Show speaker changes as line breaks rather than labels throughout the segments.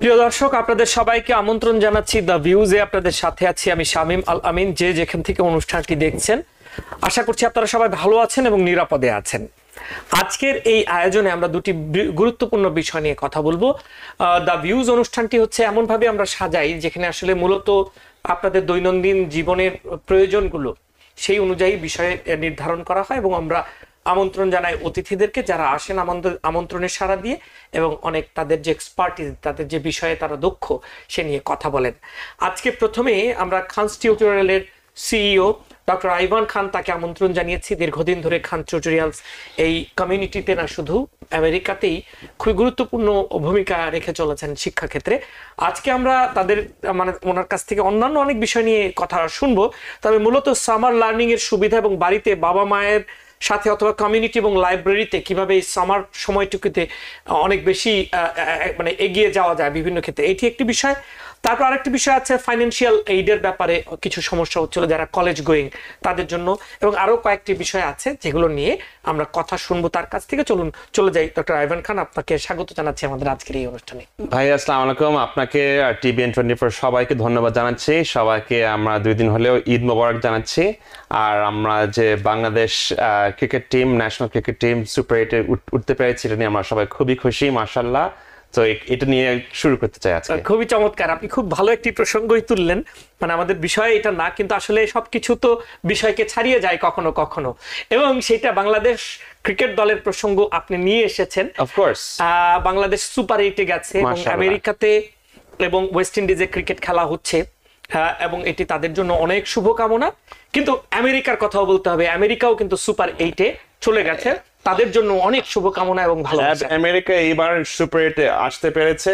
প্রিয় দর্শক, আপনাদের সবাইকে আমন্ত্রণ জানাচ্ছি দ্য ভিউজে। আপনাদের সাথে আছি আমি শামীম আল আমিন। যে যেখান থেকে অনুষ্ঠানটি দেখছেন, আশা করছি আপনারা সবাই ভালো আছেন এবং নিরাপদে আছেন। আজকের এই আয়োজনে আমরা দুটি গুরুত্বপূর্ণ বিষয় নিয়ে কথা বলবো। দ্য ভিউজ অনুষ্ঠানটি হচ্ছে এমনভাবে আমরা সাজাই যেখানে আসলে মূলত আপনাদের দৈনন্দিন জীবনের প্রয়োজনগুলো সেই অনুযায়ী বিষয় নির্ধারণ করা হয় এবং আমরা আমন্ত্রণ জানাই অতিথিদেরকে, যারা আসেন আমন্ত্রণের সাড়া দিয়ে এবং অনেক তাদের যে এক্সপার্টিস, তাদের যে বিষয়ে তারা দক্ষ সে নিয়ে কথা বলেন। আজকে প্রথমে আমরা খানস টিউটোরিয়ালের সিইও ডক্টর আইভান খান, তাকে আমন্ত্রণ জানিয়েছি। দীর্ঘদিন ধরে খান টিউটোরিয়ালস এই কমিউনিটিতে না শুধু আমেরিকাতেই খুবই গুরুত্বপূর্ণ ভূমিকা রেখে চলেছেন শিক্ষাক্ষেত্রে। আজকে আমরা তাদের ওনার কাছ থেকে অন্যান্য অনেক বিষয় নিয়ে কথা শুনবো, তবে মূলত সামার লার্নিং এর সুবিধা এবং বাড়িতে বাবা মায়ের সাথে অথবা কমিউনিটি এবং লাইব্রেরিতে কিভাবে এই সামার সময়টুকুতে অনেক বেশি এগিয়ে যাওয়া যায় বিভিন্ন ক্ষেত্রে, এটি একটি বিষয়। তারপর আরেকটি বিষয় আছে ফাইন্যান্সিয়াল এইডের ব্যাপারে কিছু সমস্যা হচ্ছিল যারা কলেজ গোয়িং তাদের জন্য, এবং আরো কয়েকটি বিষয় আছে যেগুলো নিয়ে আমরা কথা শুনবো তার কাছ থেকে। চলুন চলে যাই। ডক্টর আইভান খান, আপনাকে স্বাগত জানাচ্ছি আমাদের আজকের এই অনুষ্ঠানে।
ভাই আসসালামু আলাইকুম। আপনাকে আর TBN24 সবাইকে ধন্যবাদ জানাচ্ছি। সবাইকে আমরা 2 দিন হলেও ঈদ মোবারক জানাচ্ছি। আর আমরা যে Bangladesh cricket team, national cricket team super 8-এ উঠতে পেরেছি, এটা নিয়ে আমরা সবাই খুবই খুশি, মাশাআল্লাহ। তো এটা নিয়ে শুরু করতে চাই আজকে।
খুবই চমৎকার, আপনি খুব ভালো একটি প্রসঙ্গই তুললেন। আমাদের বিষয় এটা না, কিন্তু আসলে সবকিছু তো বিষয়কে ছাড়িয়ে যায় কখনো কখনো, এবং সেটা বাংলাদেশ ক্রিকেট দলের প্রসঙ্গ আপনি নিয়ে এসেছেন।
অফকোর্স
বাংলাদেশ সুপার 8-এ গেছে এবং আমেরিকাতে এবং ওয়েস্ট ইন্ডিজে ক্রিকেট খেলা হচ্ছে, এবং এটি তাদের জন্য অনেক শুভকামনা। কিন্তু আমেরিকার কথাও বলতে হবে, আমেরিকাও কিন্তু সুপার 8-এ চলে গেছে, তাদের জন্য অনেক শুভকামনা এবং ভালোবাসা।
আমেরিকা এইবার সুপার 8-এ আসতে পেরেছে।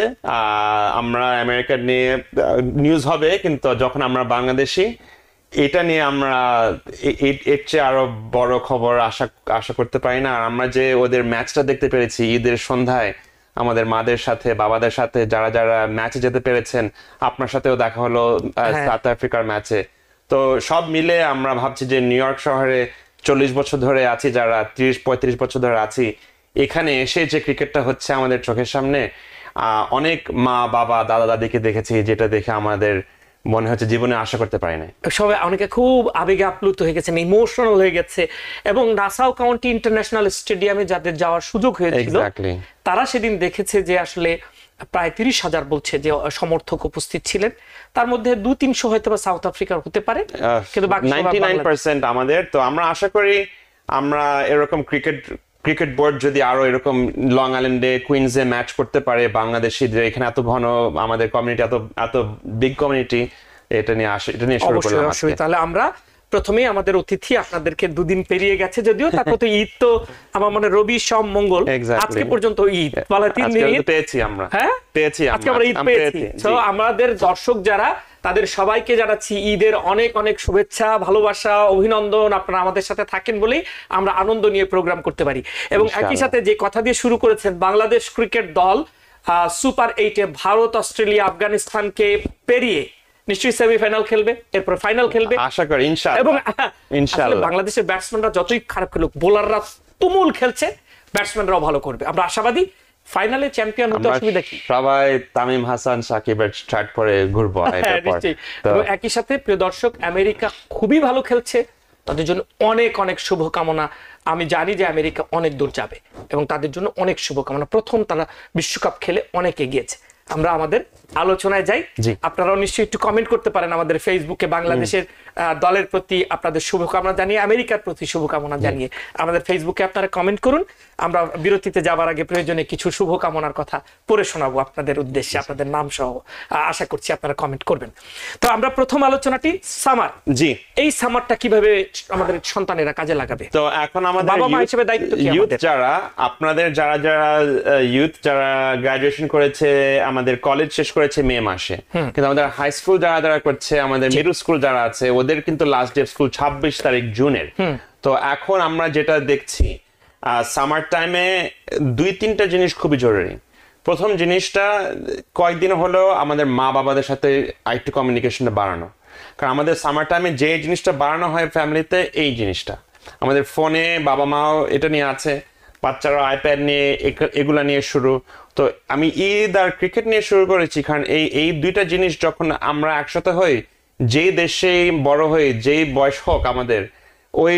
আমরা আমেরিকা নিয়ে নিউজ হবে, কিন্তু যখন আমরা বাংলাদেশি, এটা নিয়ে আমরা এর চেয়ে আরো বড় খবর আশা করতে পারি না। আর আমরা যে ওদের ম্যাচটা দেখতে পেরেছি ঈদের সন্ধ্যায় আমাদের মাদের সাথে, বাবাদের সাথে, যারা যারা ম্যাচে যেতে পেরেছেন, আপনার সাথেও দেখা হলো সাউথ আফ্রিকার ম্যাচে। তো সব মিলে আমরা ভাবছি যে নিউ ইয়র্ক শহরে 40 বছর ধরে আছি, যারা 30-35 বছর ধরে আছি, এখানে এসে যে ক্রিকেটটা হচ্ছে আমাদের চোখের সামনে, অনেক মা বাবা দাদা দাদিকে দেখেছি, যেটা দেখে আমাদের মনে হচ্ছে জীবনে আশা করতে পারি না।
সবাই অনেকে খুব আবেগে আপ্লুত হয়ে গেছেন, ইমোশনাল হয়ে গেছে। এবং নাসাউ কাউন্টি ইন্টারন্যাশনাল স্টেডিয়ামে যাদের যাওয়ার সুযোগ হয়েছিল, তারা সেদিন দেখেছে যে আসলে প্রায় 30,000 বলছে যে সমর্থক উপস্থিত ছিলেন। তার মধ্যে 200-300 হয়তো বা সাউথ আফ্রিকার হতে পারে, কিন্তু বাকি
99% আমাদের। তো আমরা আশা করি আমরা এরকম ক্রিকেট বোর্ড যদি আরো এরকম লং আইল্যান্ডে, কুইন্সে ম্যাচ করতে পারে বাংলাদেশিদের, এখানে এত ঘন আমাদের কমিউনিটি, এত বিগ কমিউনিটি, এটা নিয়ে শুরু করলাম।
তাহলে আমরা প্রথমেই আমাদের অতিথি, আপনাদেরকে 2 দিন পেরিয়ে গেছে যদিও, তারপর তো ঈদ, তো আমার মনে রবি সোম মঙ্গল আজকে পর্যন্ত ঈদ, বলা 3 দিন
পেয়েছি আমরা।
হ্যাঁ পেয়েছি, আজকে আমরা ঈদ পেয়েছি। তো আমাদের দর্শক যারা, তাদের সবাইকে জানাচ্ছি ঈদের অনেক অনেক শুভেচ্ছা, ভালোবাসা, অভিনন্দন। আপনারা আমাদের সাথে থাকেন বলেই আমরা আনন্দ নিয়ে প্রোগ্রাম করতে পারি। এবং একই সাথে যে কথা দিয়ে শুরু করেছেন, বাংলাদেশ ক্রিকেট দল সুপার 8-এ ভারত, অস্ট্রেলিয়া, আফগানিস্তানকে পেরিয়ে নিশ্চয়ই সেমিফাইনাল খেলবে, এরপর ফাইনাল খেলবে
আশা করি ইনশাআল্লাহ।
এবং ইনশাআল্লাহ বাংলাদেশের ব্যাটসম্যানরা যতই খারাপ খেলুক, বোলাররা তুমুল খেলছে, ব্যাটসম্যানরাও ভালো করবে, আমরা আশাবাদী। ফাইনালে চ্যাম্পিয়ন হতে অসুবিধা কি?
সবাই তামিম হাসান, সাকিবের স্টার্ট করে ঘুরবো।
একই সাথে প্রিয় দর্শক, আমেরিকা খুবই ভালো খেলছে, তাদের জন্য অনেক অনেক শুভকামনা। আমি জানি যে আমেরিকা অনেক দূর যাবে এবং তাদের জন্য অনেক শুভকামনা। প্রথম তারা বিশ্বকাপ খেলে অনেক এগিয়েছে। আমরা আমাদের আলোচনায় যাই। আপনারাও নিশ্চয়ই একটু কমেন্ট করতে পারেন আমাদের ফেসবুকে, বাংলাদেশের দলের প্রতি আপনাদের শুভকামনা জানিয়ে, আমেরিকার প্রতি শুভকামনা জানিয়ে আমাদের ফেসবুকে আপনারা কমেন্ট করুন। আমরা বিরতিতে যাবার আগে প্রয়োজনে কিছু শুভকামনার কথা পড়ে শোনাবো আপনাদের উদ্দেশ্যে, আপনাদের নাম সহ। আশা করছি আপনারা কমেন্ট করবেন। তো আমরা প্রথম আলোচনাটি সামার।
জি,
এই সামারটা কিভাবে আমাদের সন্তানেরা কাজে লাগাবে?
তো এখন আমাদের
বাবা মা হিসেবে দায়িত্ব কি
ইউথ যারা, আপনাদের যারা ইউথ যারা গ্রাজুয়েশন করেছে, আমাদের কলেজ শেষ করেছে মে মাসে, কিন্তু আমাদের হাই স্কুল যারা করছে, আমাদের মিডল স্কুল যারা আছে, ওদের কিন্তু লাস্ট ডে স্কুল 26 তারিখ জুনের। তো এখন আমরা যেটা দেখছি সামার টাইমে 2-3টা জিনিস খুবই জরুরি। প্রথম জিনিসটা, কয়েকদিন হলো আমাদের মা বাবাদের সাথে আরেকটু কমিউনিকেশনটা বাড়ানো। কারণ আমাদের সামার টাইমে যে জিনিসটা বাড়ানো হয় ফ্যামিলিতে, এই জিনিসটা আমাদের ফোনে বাবা মাও এটা নিয়ে আছে, বাচ্চারা আইপ্যাড নিয়ে এগুলা নিয়ে শুরু। তো আমি ঈদ আর ক্রিকেট নিয়ে শুরু করেছি, কারণ এই দুইটা জিনিস যখন আমরা একসাথে হই, যেই দেশে বড় হই, যেই বয়স হোক আমাদের, ওই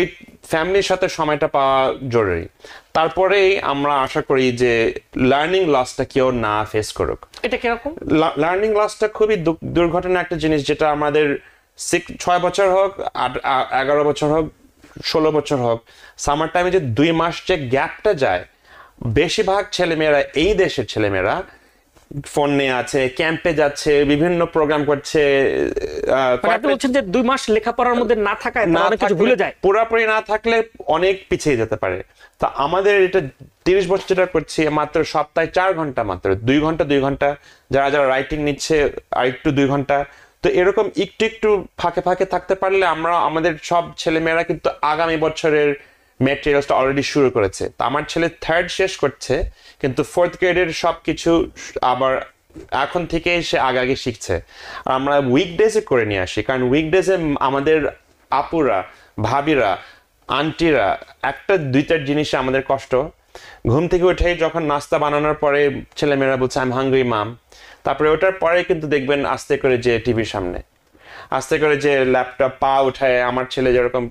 ফ্যামিলির সাথে সময়টা পাওয়া জরুরি। তারপরেই আমরা আশা করি যে লার্নিং লসটা কেউ না ফেস করুক।
এটা কিরকম?
লার্নিং লসটা খুবই দুর্ঘটনা একটা জিনিস, যেটা আমাদের 6 বছর হোক, 11 বছর হোক, 16 বছর হোক, সামার টাইমে যে 2 মাস যে গ্যাপটা যায়, বেশিরভাগ ছেলেমেয়েরা, এই দেশের ছেলেমেয়েরা ফোন নিয়ে আছে, ক্যাম্পে যাচ্ছে, বিভিন্ন প্রোগ্রাম করছে।
আপনি বলছেন যে 2 মাস লেখাপড়ার মধ্যে না থাকায় তারা অনেক কিছু ভুলে যায়,
পুরোপুরি না থাকলে অনেক পিছিয়ে যেতে পারে। তো আমাদের এটা 30 বছর যেটা করছি, মাত্র সপ্তাহে 4 ঘন্টা, মাত্র 2 ঘন্টা 2 ঘন্টা, যারা যারা রাইটিং নিচ্ছে আর একটু 2 ঘন্টা। তো এরকম একটু একটু ফাঁকে ফাঁকে থাকতে পারলে আমরা, আমাদের সব ছেলেমেয়েরা কিন্তু আগামী বছরের ম্যাটেরিয়ালসটা অলরেডি শুরু করেছে। তো আমার ছেলে 3rd শেষ করছে, কিন্তু 4th গ্রেডের সবকিছু আবার এখন থেকে সে আগে শিখছে। আর আমরা উইকডেজে করে নিয়ে আসি, কারণ উইকডেজে আমাদের আপুরা, ভাবিরা, আন্টিরা একটা 2-4 জিনিসে আমাদের কষ্ট। ঘুম থেকে উঠেই যখন নাস্তা বানানোর পরে ছেলেমেয়েরা বলছে আই এম হাংরি মাম, তারপরে ওটার পরে কিন্তু দেখবেন আস্তে করে যে টিভির সামনে, আস্তে করে যে ল্যাপটপ, পা উঠায় আমার ছেলে যেরকম।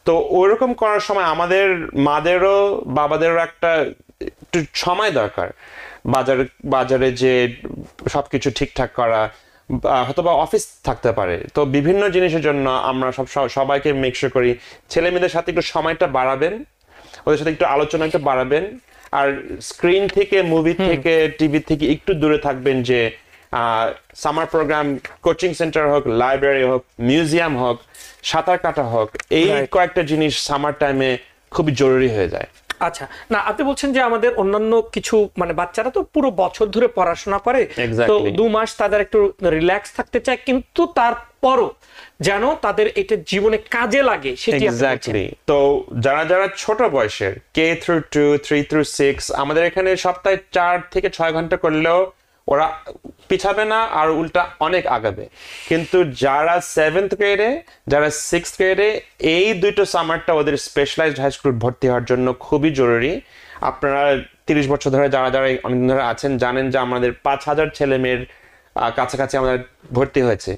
তো ওইরকম করার সময় আমাদের মাদেরও বাবাদেরও একটু সময় দরকার। বাজারে যে সবকিছু ঠিকঠাক করা, হয়তো বা অফিস থাকতে পারে। তো বিভিন্ন জিনিসের জন্য আমরা সবাইকে মেক শিওর করি ছেলে মেয়েদের সাথে একটু সময়টা বাড়াবেন, ওদের সাথে একটু আলোচনা একটু বাড়াবেন, আর স্ক্রিন থেকে, মুভি থেকে, টিভি থেকে একটু দূরে থাকবেন। যে সামার প্রোগ্রাম, কোচিং সেন্টার হোক, লাইব্রেরি হোক, মিউজিয়াম হোক, সাঁতার কাটা হোক, এই কয়েকটা জিনিস সামার টাইমে খুবই জরুরি হয়ে যায়।
আচ্ছা, না আপনি বলছেন যে আমাদের অন্যান্য কিছু, মানে বাচ্চারা তো পুরো বছর ধরে পড়াশোনা করে, তো 2 মাস তাদের একটু রিল্যাক্স থাকতে চায়, কিন্তু তারপরও যেন তাদের এটা জীবনে কাজে লাগে সেটি।
এক্স্যাক্টলি। তো যারা যারা ছোট বয়সের, K-2, 3-6, আমাদের এখানে সপ্তাহে 4 থেকে 6 ঘন্টা করলেও ওরা পিছাবে না, আর উল্টা অনেক আগাবে। কিন্তু যারা 7th গ্রেডে, যারা 6th গ্রেডে, এই দুটো সামারটা ওদের স্পেশালাইজড হাই স্কুল ভর্তি হওয়ার জন্য খুবই জরুরি। আপনারা 30 বছর ধরে যারা যারা অনেকদিন ধরে আছেন জানেন যে আমাদের 5000 ছেলে মেয়ের কাছাকাছি আমাদের ভর্তি হয়েছে।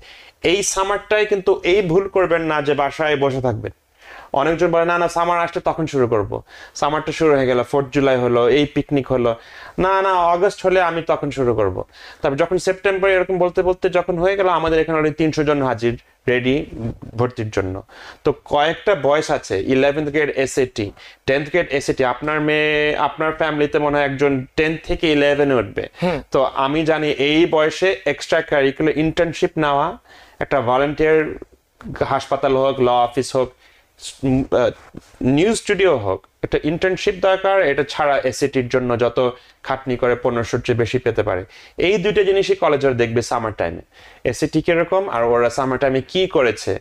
এই সামারটাই কিন্তু এই ভুল করবেন না যে বাসায় বসে থাকবেন। অনেকজন বলে না না সামার আসলে তখন শুরু করব, সামারটা শুরু হয়ে গেল, 4th জুলাই হলো, এই পিকনিক হলো, না না অগস্ট হলে আমি তখন শুরু করব। তারপর যখন সেপ্টেম্বর এরকম বলতে বলতে যখন হয়ে গেল, আমাদের এখানে অলরেডি 300 জন হাজির রেডি ভর্তির জন্য। তো কয়েকটা বয়স আছে, 11th grade SAT, 10th grade SAT। আপনার মেয়ে, আপনার ফ্যামিলিতে মনে হয় একজন 10 থেকে 11 উঠবে। তো আমি জানি এই বয়সে এক্সট্রা কারিকুলার ইন্টার্নশিপ নেওয়া, একটা ভলান্টিয়ার, হাসপাতাল হোক, ল অফিস হোক, নিউজ স্টুডিও হোক, একটা ইন্টার্নশিপ দরকার। এটা ছাড়া SATর জন্য যত খাটনি করে 1500-র চেয়ে বেশি পেতে পারে। এই দুইটা জিনিসই কলেজের দেখবে সামার টাইমে, SAT কিরকম আর ওরা সামার টাইমে কি করেছে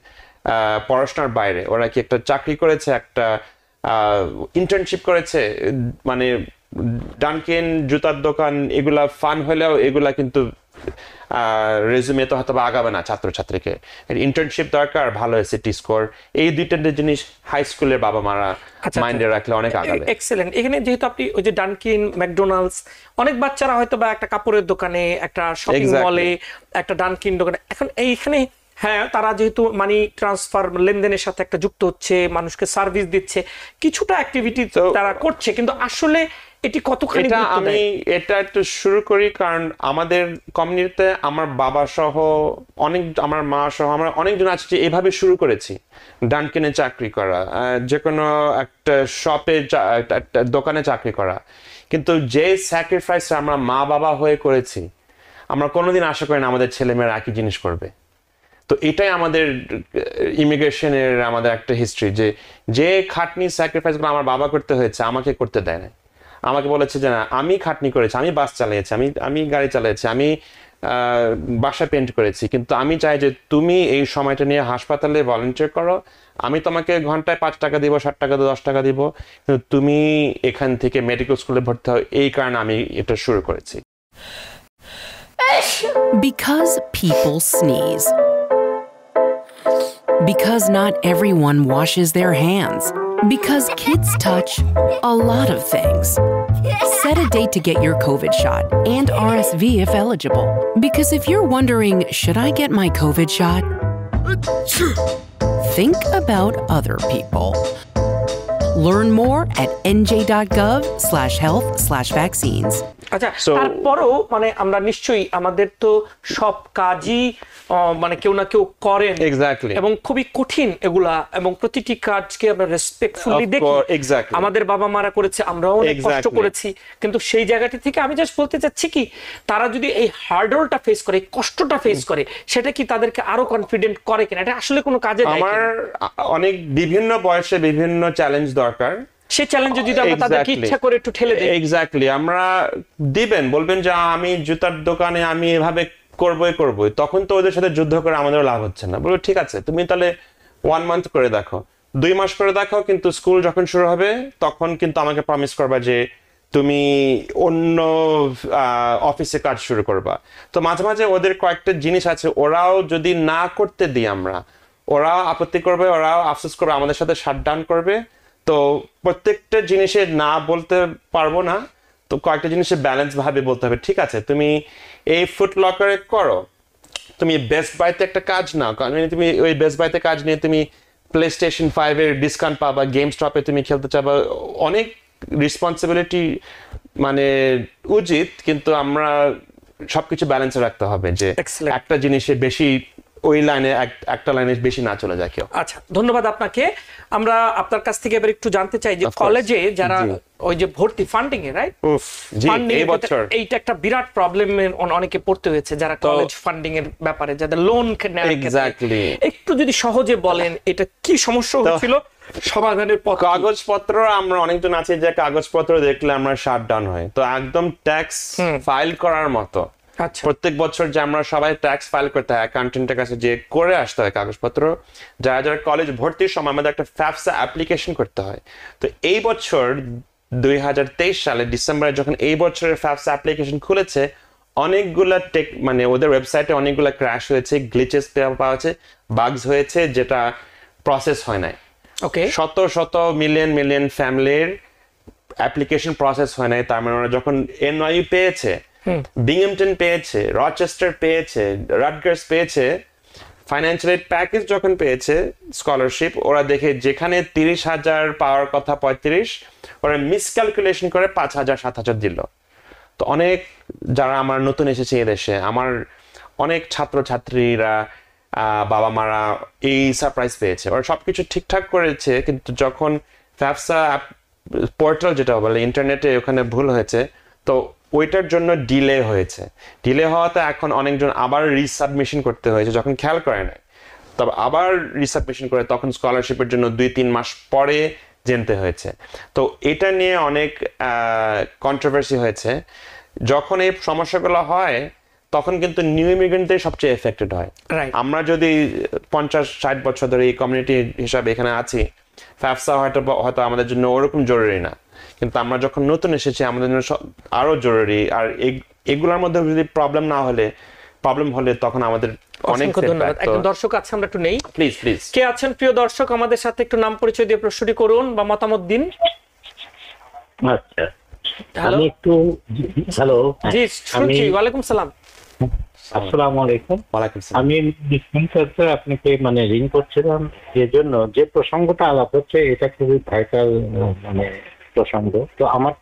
পড়াশোনার বাইরে। ওরা কি একটা চাকরি করেছে, একটা ইন্টার্নশিপ করেছে, মানে ডানকিন, জুতার দোকান, এগুলা ফান হলেও এগুলা কিন্তু রেজুমে তো হয়তো আগাবে না ছাত্রছাত্রীকে। ইন্টার্নশিপ দরকার, ভালো SAT স্কোর, এই দুইটা জিনিস হাই স্কুলের বাবা মারা মাইন্ডে রাখলে অনেক আগাবে।
এক্সেলেন্ট। এখানে যেহেতু আপনি ওই যে ডানকিন, ম্যাকডোনাল্ডস, অনেক বাচ্চারা হয়তো বা একটা কাপড়ের দোকানে, একটা শপিং মলে, একটা ডানকিন দোকানে, এখন এইখানে হ্যাঁ তারা যেহেতু মানি ট্রান্সফার, লেনদেনের সাথে একটা যুক্ত হচ্ছে, মানুষকে সার্ভিস দিচ্ছে, কিছুটা অ্যাক্টিভিটি তারা করছে, কিন্তু আসলে এটি কতখানি
আমি এটা একটু শুরু করি, কারণ আমাদের কমিউনিটিতে আমার বাবা সহ অনেক, আমার মা সহ আমরা অনেকজন আছে যে এভাবে শুরু করেছি ডানকিনে চাকরি করা, যে কোনো একটা শপে, একটা দোকানে চাকরি করা। কিন্তু যে স্যাক্রিফাইস আমরা মা বাবা হয়ে করেছি, আমরা কোনোদিন আশা করি না আমাদের ছেলেমেয়েরা একই জিনিস করবে। তো এটাই আমাদের ইমিগ্রেশনের আমাদের একটা হিস্ট্রি, যে খাটনি স্যাক্রিফাইসগুলো আমার বাবা করতে হয়েছে, আমাকে করতে দেয় না। আমাকে বলেছে যে না, আমি খাটনি করেছি, আমি বাস চালিয়েছি, আমি গাড়ি চালিয়েছি, আমি বাসা পেন্ট করেছি, কিন্তু আমি চাই যে তুমি এই সময়টা নিয়ে হাসপাতালে ভলান্টিয়ার করো, আমি তোমাকে ঘন্টায় 5 টাকা দিব, 60 টাকা দিব, 10 টাকা দিব, কিন্তু তুমি এখান থেকে মেডিকেল স্কুলে ভর্তি হও। এই কারণে আমি এটা শুরু করেছি।
Because people sneeze. Because not everyone washes their hands. Because kids touch a lot of things. Set a date to get your COVID shot and RSV if eligible. Because if you're wondering, should I get my COVID shot? Think about other people. Learn more at nj.gov/health/vaccines.
আচ্ছা,
So-
তারপরেও মানে আমরা নিশ্চয়ই আমাদের তো সব কাজই মানে কেউ না কেউ করেন
Exactly.
এবং খুবই কঠিন এগুলা, এবং প্রতিটি কাজকে আমরা রেসপেক্টফুলি
Of
দেখি।
course, exactly.
আমাদের বাবা মারা করেছে, আমরাও অনেক কষ্ট
Exactly.
করেছি, কিন্তু সেই জায়গাটি থেকে আমি জাস্ট বলতে চাচ্ছি কি, তারা যদি এই হার্ডলটা ফেস করে, এই কষ্টটা ফেস করে, সেটা কি তাদেরকে আরো কনফিডেন্ট করে কিনা? এটা আসলে কোনো কাজে দেয়
আমার
কিনা?
অনেক বিভিন্ন বয়সে বিভিন্ন চ্যালেঞ্জ দরকার।
সেই চ্যালেঞ্জে যদি আমরা তাদেরকে
Exactly.
ইচ্ছা করে একটু ঠেলে দেই,
এক্স্যাক্টলি, আমরা বলবেন যে আমি জুতার দোকানে আমি এভাবে করবই, তখন তো ওদের সাথে যুদ্ধ করে আমাদের লাভ হচ্ছে না। বলবো ঠিক আছে, তুমি তাহলে 1 মান্থ করে দেখো, 2 মাস করে দেখো, কিন্তু স্কুল যখন শুরু হবে তখন কিন্তু আমাকে প্রমিস করবা যে তুমি অন্য অফিসে কাজ শুরু করবা। তো মাঝে মাঝে ওদের কয়েকটা জিনিস আছে, ওরাও যদি না করতে দিই আমরা, ওরাও আপত্তি করবে, ওরাও আফসোস করবে, আমাদের সাথে শাটডাউন করবে। তো প্রত্যেকটা জিনিসে না বলতে পারবো না, তো কয়েকটা জিনিসে ব্যালেন্স ভাবে বলতে হবে। ঠিক আছে, তুমি এই ফুট লকারে করো, তুমি বেস্ট বাইতে একটা কাজ নাও, কারণ তুমি ওই বেস্ট বাইতে কাজ নিয়ে তুমি প্লে স্টেশন 5 এর ডিসকাউন্ট পাবা, গেম স্টপে তুমি খেলতে চাবা, অনেক রেসপন্সিবিলিটি মানে উচিত, কিন্তু আমরা সবকিছু ব্যালেন্সে রাখতে হবে যে
Excellent.
একটা জিনিসে বেশি ওই লাইনে একটা লাইনে বেশি না চলে যায় কেউ।
আচ্ছা, ধন্যবাদ আপনাকে। আমরা আপনার কাছ থেকে এবার একটু জানতে চাই যে
Of course.
কলেজে যারা
জি।
ওই যে ভর্তি ফান্ডিং এ, রাইট?
উফ, জি, এই বছর
এইটা একটা বিরাট প্রবলেমের অনেকে পড়তে হয়েছে, যারা কলেজ ফান্ডিং এর ব্যাপারে যাদের লোন
Exactly.
একটু যদি সহজে বলেন এটা কি সমস্যা হচ্ছিল, সমাধানের পথ কি?
কাগজপত্র, আমরা অনেকজন আছি যে কাগজপত্র দেখলে আমরা শাটডাউন হয়, তো একদম ট্যাক্স ফাইল করার মতো।
আচ্ছা,
প্রত্যেক বছর যে আমরা সবাই ট্যাক্স ফাইল করতে হয়, অ্যাকাউন্টেন্টের কাছে যে করে আসতে হয় কাগজপত্র, যারা যারা কলেজ ভর্তির সময় আমাদের একটা ফ্যাফসা অ্যাপ্লিকেশন করতে হয়। তো এই বছর 2023 সালে ডিসেম্বরে যখন এই বছরের ফ্যাফসা অ্যাপ্লিকেশন খুলেছে, অনেকগুলা মানে ওদের ওয়েবসাইটে অনেকগুলা ক্র্যাশ হয়েছে, গ্লিচেস পাওয়া আছে, বাগস হয়েছে, যেটা প্রসেস হয় নাই।
ওকে,
শত শত মিলিয়ন ফ্যামিলির অ্যাপ্লিকেশন প্রসেস হয় নাই। তার মানে ওরা যখন এনওয়াইউ পেয়েছে, বিংহামটন পেয়েছে, রচেস্টার পেয়েছে, রাটগার্স পেয়েছে, ফাইন্যান্সিয়াল এড প্যাকেজ যখন পেয়েছে, স্কলারশিপ, ওরা দেখে যেখানে 30,000 পাওয়ার কথা 35, ওরা মিসক্যালকুলেশন করে 5,000 7,000 দিল। তো অনেক যারা আমার নতুন এসেছে এদেশে, আমার অনেক ছাত্রছাত্রীরা বাবা মারা এই সারপ্রাইজ পেয়েছে। ওরা সবকিছু ঠিকঠাক করেছে, কিন্তু যখন ফ্যাফসা পোর্টাল যেটা বলে ইন্টারনেটে, ওখানে ভুল হয়েছে, তো ওইটার জন্য ডিলে হয়েছে। ডিলে হওয়াতে এখন অনেকজন আবার রিসাবমিশন করতে হয়েছে, যখন খেয়াল করে নাই, তবে আবার রিসাবমিশন করে তখন স্কলারশিপের জন্য 2-3 মাস পরে জানতে হয়েছে। তো এটা নিয়ে অনেক কন্ট্রোভার্সি হয়েছে। যখন এই সমস্যাগুলো হয় তখন কিন্তু নিউ ইমিগ্রেন্টদের সবচেয়ে এফেক্টেড হয়।
Right.
আমরা যদি 50-60 বছর ধরে এই কমিউনিটি হিসাবে এখানে আছি, ফ্যাফসা হয়তো আমাদের জন্য ওরকম জরুরি না, কিন্তু আমরা যখন নতুন এসেছি আমাদের জন্য আরো জরুরি। আর এগুলোর মধ্যে যদি প্রবলেম হলে তখন আমাদের অনেক
অসংখ্য ধন্যবাদ। একজন দর্শক আছে, আমরা একটু নেই।
প্লিজ
কে আছেন প্রিয় দর্শক, আমাদের সাথে একটু নাম পরিচয় দিয়ে প্রশ্নটি করুন বা মতামত দিন।
আচ্ছা,
হ্যালো,
আমি একটু হ্যালো
জি শুনছি। ওয়ালাইকুম সালাম।
আসসালামু আলাইকুম।
ওয়ালাইকুম আসসালাম।
আমি স্যার আপনাকে মানে রিং করছিলাম এজন্য, যে প্রসঙ্গটা আলাপ হচ্ছে এটা খুবই ভাইটাল মানে প্রসঙ্গ। তো আমার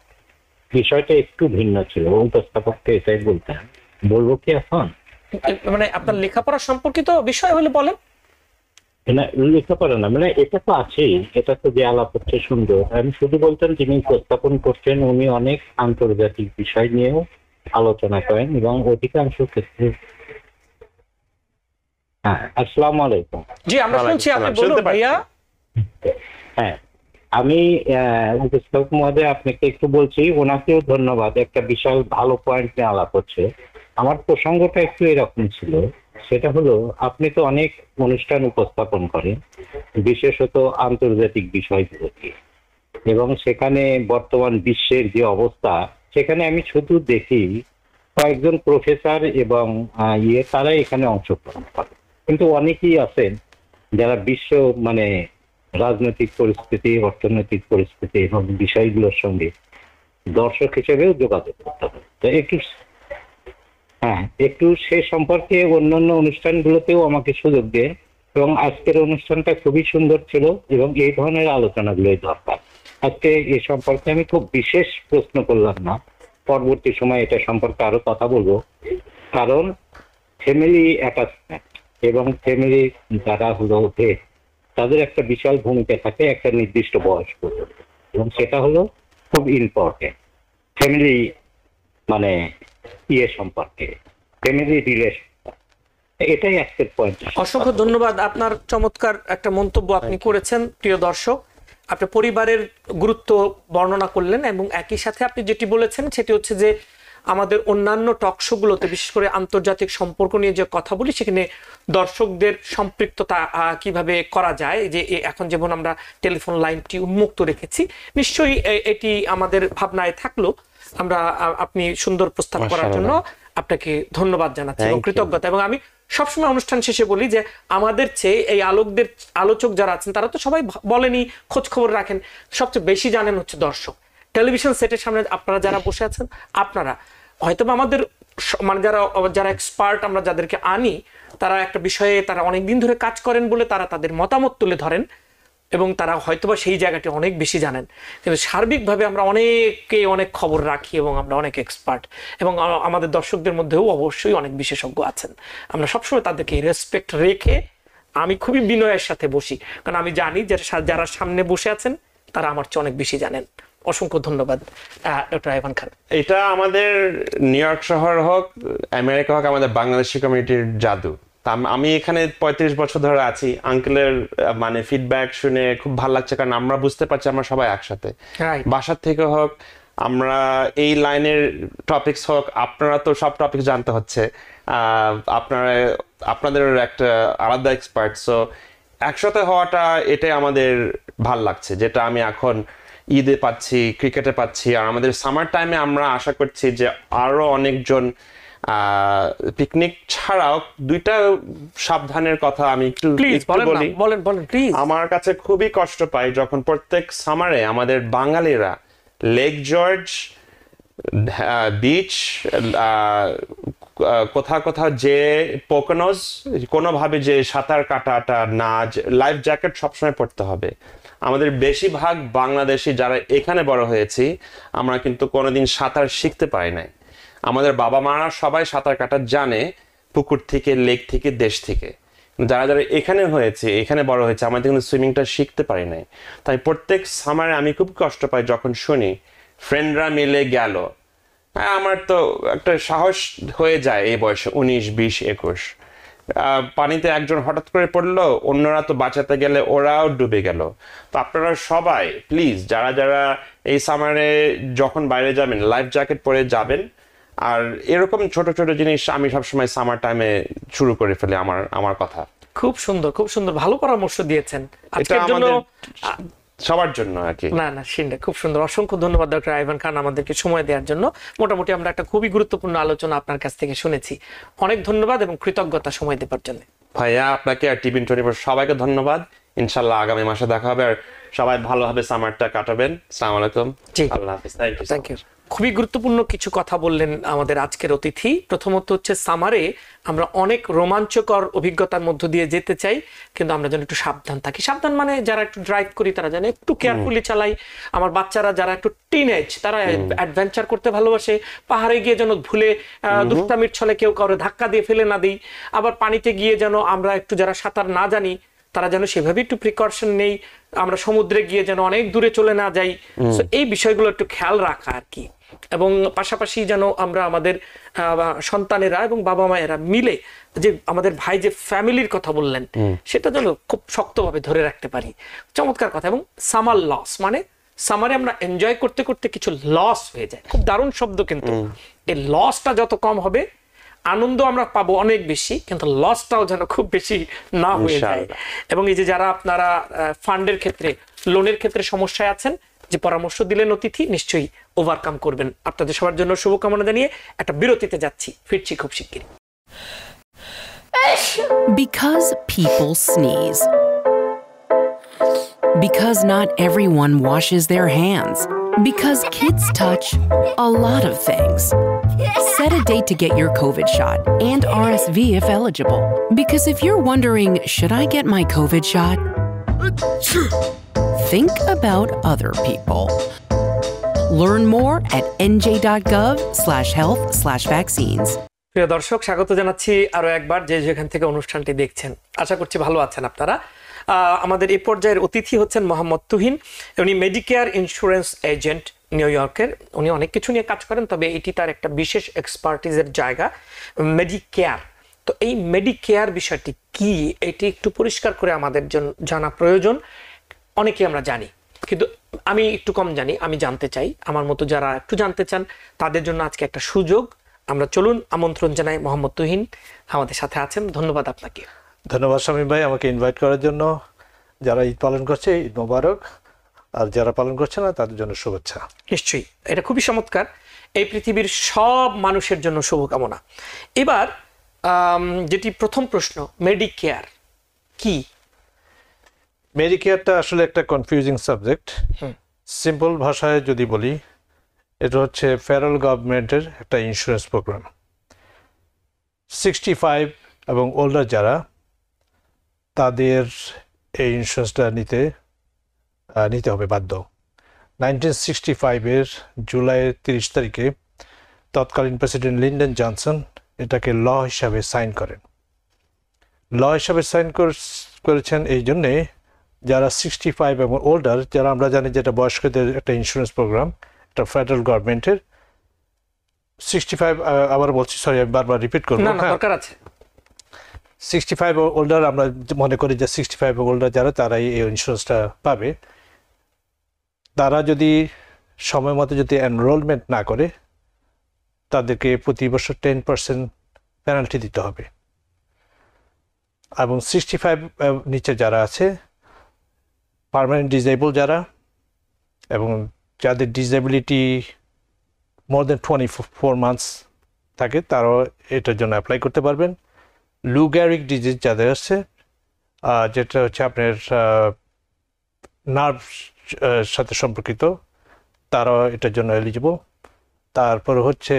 বিষয়টা একটু ভিন্ন ছিল, উপস্থাপককে এটাই বলতেন, বলবো কি এখন?
মানে আপনার লেখাপড়া সম্পর্কিত বিষয় হলে বলেন।
না, লেখাপড়া না, মানে এটা তো আছেই, এটা তো যে আলাপ হচ্ছে সুন্দর। আমি শুধু বলতেন, যিনি উপস্থাপন করছেন উনি অনেক আন্তর্জাতিক বিষয় নিয়েও আলোচনা করেন এবং অধিকাংশ ক্ষেত্রে। হ্যাঁ, আসসালামু আলাইকুম।
জি, আমরা শুনছি, আপনি
শুনতে
বলুন
পাচ্ছি।
ভাইয়া।
হ্যাঁ, আমি উপস্থাপক মহোদয় আপনাকে একটু বলছি, ওনাকেও ধন্যবাদ, একটা বিশাল ভালো পয়েন্ট নিয়ে আলাপ হচ্ছে। আমার প্রসঙ্গটা একটু এরকম ছিল, সেটা হলো আপনি তো অনেক অনুষ্ঠান উপস্থাপন করেন, বিশেষত আন্তর্জাতিক বিষয়গুলোকে, এবং সেখানে বর্তমান বিশ্বের যে অবস্থা, সেখানে আমি শুধু দেখি কয়েকজন প্রফেসর এবং তারা এখানে অংশগ্রহণ করে, কিন্তু অনেকেই আছেন যারা বিশ্ব মানে রাজনৈতিক পরিস্থিতি, অর্থনৈতিক পরিস্থিতি এবং বিষয়গুলোর সঙ্গে দর্শক হিসেবেও যোগাযোগ করতে হবে। তো একটু সে সম্পর্কে অন্যান্য অনুষ্ঠানগুলোতেও আমাকে সুযোগ দেয়, এবং আজকের অনুষ্ঠানটা খুবই সুন্দর ছিল এবং এই ধরনের আলোচনাগুলোই দরকার। আজকে এ সম্পর্কে আমি খুব বিশেষ প্রশ্ন করলাম না, পরবর্তী সময় এটা সম্পর্কে আরো কথা বলবো। কারণ ফ্যামিলি অ্যাটাচমেন্ট এবং ফ্যামিলি যারা হলো হেড, তাদের একটা বিশাল ভূমিকা থাকে একটা নির্দিষ্ট বয়স পর্যন্ত, এবং সেটা হলো খুব ইম্পর্টেন্ট ফ্যামিলি মানে সম্পর্কে, ফ্যামিলি রিলেশন। এটাই আজকের পয়েন্ট।
অসংখ্য ধন্যবাদ, আপনার চমৎকার একটা মন্তব্য আপনি করেছেন। প্রিয় দর্শক, আপনি পরিবারের গুরুত্ব বর্ণনা করলেন এবং একই সাথে আপনি যেটি বলেছেন সেটি হচ্ছে যে আমাদের অন্যান্য টক শোগুলোতে, বিশেষ করে আন্তর্জাতিক সম্পর্ক নিয়ে যে কথা বলি, সেখানে দর্শকদের সম্পৃক্ততা কিভাবে করা যায়, যে এখন যেমন আমরা টেলিফোন লাইনটি উন্মুক্ত রেখেছি, নিশ্চয়ই এটি আমাদের ভাবনায় থাকলো। আমরা আপনি সুন্দর প্রস্তাব করার জন্য আপনাকে ধন্যবাদ জানাচ্ছি এবং কৃতজ্ঞতা। এবং আমি সবসময় অনুষ্ঠান শেষে বলি যে আমাদের চেয়ে এই আলোচক যারা আছেন তারা তো সবাই বলেনি, খোঁজ খবর রাখেন, সবচেয়ে বেশি জানেন হচ্ছে দর্শক। টেলিভিশন সেটের সামনে আপনারা যারা বসে আছেন, আপনারা হয়তো আমাদের মানে যারা এক্সপার্ট আমরা যাদেরকে আনি, তারা একটা বিষয়ে তারা অনেকদিন ধরে কাজ করেন বলে তারা তাদের মতামত তুলে ধরেন এবং তারা হয়তোবা সেই জায়গাটি অনেক বেশি জানেন, কিন্তু সার্বিকভাবে আমরা অনেক খবর রাখি এবং আমরা অনেক এক্সপার্ট, এবং আমাদের দর্শকদের মধ্যেও অবশ্যই অনেক বিশেষজ্ঞ আছেন। আমরা সবসময় তাদেরকে রেসপেক্ট রেখে আমি খুবই বিনয়ের সাথে বসি, কারণ আমি জানি যে যারা সামনে বসে আছেন তারা আমার চেয়ে অনেক বেশি জানেন। অসংখ্য ধন্যবাদ ডক্টর আইভান খান।
এটা আমাদের নিউ ইয়র্ক শহর হোক, আমেরিকা হোক, আমাদের বাংলাদেশি কমিউনিটির জাদু। আমি এখানে 35 বছর ধরে আছি। আঙ্কেলের মানে ফিডব্যাক শুনে খুব ভালো লাগছে, কারণ আমরা বুঝতে পারছি আমরা সবাই একসাথে, বাসার থেকে হোক, আমরা এই লাইনের টপিকস হোক, আপনারা তো সব টপিক জানতে হচ্ছে, আপনাদের একটা আলাদা এক্সপার্ট। সো একসাথে হওয়াটা এটাই আমাদের ভাল লাগছে, যেটা আমি এখন ঈদে পাচ্ছি, ক্রিকেটে পাচ্ছি। আর আমাদের সামার টাইমে আমরা আশা করছি যে আরো অনেকজন পিকনিক ছাড়াও দুইটা সাবধানের কথা আমি একটু বলি। আমার কাছে খুবই কষ্ট পাই যখন প্রত্যেক সামারে আমাদের বাঙালিরা লেক জর্জ বিচ কোথাও যে পোকোনোজ কোনোভাবে যে সাঁতার কাটাটা না, লাইফ জ্যাকেট সবসময় পড়তে হবে। আমাদের বেশিরভাগ বাংলাদেশি যারা এখানে বড় হয়েছি, আমরা কিন্তু কোনোদিন সাঁতার শিখতে পারি নাই। আমাদের বাবা মারা সবাই সাঁতার কাটা জানে, পুকুর থেকে, লেক থেকে, দেশ থেকে। যারা যারা এখানে হয়েছে, এখানে বড় হয়েছে, আমাদের কিন্তু সুইমিংটা শিখতে পারি নাই। তাই প্রত্যেক সামারে আমি খুব কষ্ট পাই যখন শুনি ফ্রেন্ডরা মিলে গেল। হ্যাঁ, আমার তো একটা সাহস হয়ে যায় এই বয়সে 19, 20, 21। পানিতে একজন হঠাৎ করে পড়লো, অন্যরা তো বাঁচাতে গেলে ওরাও ডুবে গেল। তো আপনারা সবাই প্লিজ যারা যারা এই সামারে যখন বাইরে যাবেন, লাইফ জ্যাকেট পরে যাবেন। আর এরকম ছোট ছোট জিনিস আমি সবসময় সামার টাইমে শুরু করে ফেলি আমার কথা।
খুব সুন্দর, খুব সুন্দর, ভালো পরামর্শ দিয়েছেন আজকের জন্য,
সবার জন্য আর কি।
না শিন্ডে, খুব সুন্দর। অসংখ্য ধন্যবাদ ডক্টর আইভান খান আমাদেরকে সময় দেওয়ার জন্য। মোটামুটি আমরা একটা খুবই গুরুত্বপূর্ণ আলোচনা আপনার কাছ থেকে শুনেছি। অনেক ধন্যবাদ এবং কৃতজ্ঞতা সময় দেওয়ার জন্য।
ভাইয়া আপনাকে আর টিভি 24 সবাইকে ধন্যবাদ। ইনশাআল্লাহ আগামী মাসে দেখা হবে, আর সবাই ভালোভাবে সামারটা কাটাবেন। আসসালামু আলাইকুম, আল্লাহ হাফেজ।
Thank you. খুবই গুরুত্বপূর্ণ কিছু কথা বললেন আমাদের আজকের অতিথি। প্রথমত হচ্ছে সামারে আমরা অনেক রোমাঞ্চকর অভিজ্ঞতার মধ্য দিয়ে যেতে চাই, কিন্তু আমরা যেন একটু সাবধান থাকি। সাবধান মানে যারা একটু ড্রাইভ করি তারা যেন একটু কেয়ারফুলি চালাই। আমার বাচ্চারা যারা একটু টিনেজ, তারা অ্যাডভেঞ্চার করতে ভালোবাসে, পাহাড়ে গিয়ে যেন ভুলে দুষ্টামির ছলে কেউ কারো ধাক্কা দিয়ে ফেলে না দিই। আবার পানিতে গিয়ে যেন আমরা একটু যারা সাঁতার না জানি তারা যেন সেভাবে একটু প্রিকশন নেই। আমরা সমুদ্রে গিয়ে যেন অনেক দূরে চলে না যাই। এই বিষয়গুলো একটু খেয়াল রাখা আর কি। এবং পাশাপাশি যেন আমরা আমাদের সন্তানেরা এবং বাবা মায়েরা মিলে যে আমাদের ভাই যে ফ্যামিলির কথা বললেন, সেটা যেন খুব শক্তভাবে ধরে রাখতে পারি। চমৎকার কথা। এবং সামার লস মানে সামারে আমরা এনজয় করতে করতে কিছু লস হয়ে যায়। খুব দারুণ শব্দ, কিন্তু এই লসটা যত কম হবে, আনন্দ আমরা পাবো অনেক বেশি, কিন্তু লসটাও যেন খুব বেশি না হয়ে যায়। এবং এই যে যারা আপনারা ফান্ডের ক্ষেত্রে, লোনের ক্ষেত্রে সমস্যায় আছেন, যে পরামর্শ দিলেন অতিথি, নিশ্চয়ই ওভারকাম করবেন। আপনাদের সবার জন্য শুভকামনা জানিয়ে একটা বিরতিতে যাচ্ছি, ফিরছি খুব শিগগিরই।
Because people sneeze. Because not everyone washes their hands. Because kids touch a lot of things. Set a date to get your COVID shot and RSV if eligible. Because if you're wondering, should I get my COVID shot? Think about other people. Learn more at nj.gov/health/vaccines.
প্রিয় দর্শক, স্বাগত জানাচ্ছি আরো একবার যে যেখান থেকে অনুষ্ঠানটি দেখছেন। আশা করছি ভালো আছেন আপনারা। আমাদের এই পর্যায়ের অতিথি হচ্ছেন মোহাম্মদ তুহিন। উনি মেডিকেয়ার ইন্স্যুরেন্স এজেন্ট নিউ ইয়র্কের। উনি অনেক কিছু নিয়ে কাজ করেন, তবে এটি তার একটা বিশেষ এক্সপার্টিজের জায়গা, মেডিকেয়ার। তো এই মেডিকেয়ার বিষয়টি কি, এটি একটু পরিষ্কার করে আমাদের জন্য জানা প্রয়োজন। অনেকেই আমরা জানি, কিন্তু আমি একটু কম জানি। আমি জানতে চাই, আমার মতো যারা একটু জানতে চান তাদের জন্য আজকে একটা সুযোগ। আমরা চলুন আমন্ত্রণ জানাই। মোহাম্মদ তুহিন আমাদের সাথে আছেন, ধন্যবাদ আপনাকে।
ধন্যবাদ শামীম ভাই আমাকে ইনভাইট করার জন্য। যারা ঈদ পালন করছে ঈদ মোবারক, আর যারা পালন করছে না তাদের জন্য শুভেচ্ছা।
নিশ্চয়ই, এটা খুবই চমৎকার। এই পৃথিবীর সব মানুষের জন্য শুভকামনা। এবার যেটি প্রথম প্রশ্ন, মেডিকেয়ার কি?
মেডিকেয়ারটা আসলে একটা কনফিউজিং সাবজেক্ট। সিম্পল ভাষায় যদি বলি, এটা হচ্ছে ফেডারেল গভর্নমেন্টের একটা ইন্স্যুরেন্স প্রোগ্রাম। 65 এবং ওল্ডার যারা, তাদের এই ইন্স্যুরেন্সটা নিতে হবে বাধ্য। 1965-এর জুলাইয়ের 30 তারিখে তৎকালীন প্রেসিডেন্ট লিন্ডন জনসন এটাকে ল হিসাবে সাইন করেন। ল হিসাবে সাইন করেছেন এই জন্যে যারা 65 এবং ওল্ডার, যারা আমরা জানি যেটা বয়স্কদের একটা ইন্স্যুরেন্স প্রোগ্রাম, এটা ফেডারেল গভর্নমেন্টের। 65 আবার বলছি, সরি আমি বারবার রিপিট করবো।
না, দরকার আছে।
65 ওল্ডার, আমরা মনে করি যে 65 ওল্ডার যারা, তারাই এই ইন্স্যুরেন্সটা পাবে। তারা যদি সময় মতো যদি এনরোলমেন্ট না করে, তাদেরকে প্রতি বছর 10% পেনাল্টি দিতে হবে। এবং 65 নিচে যারা আছে, পার্মানেন্ট ডিসেবল যারা, এবং যাদের ডিসেবিলিটি মোর দেন 24 মান্থস থাকে, তারাও এটার জন্য অ্যাপ্লাই করতে পারবেন। লু গ্যারিক ডিজিজ যাদের আছে, যেটা হচ্ছে আপনার নার্ভ সাথে সম্পর্কিত, তারাও এটার জন্য এলিজিবল। তারপর হচ্ছে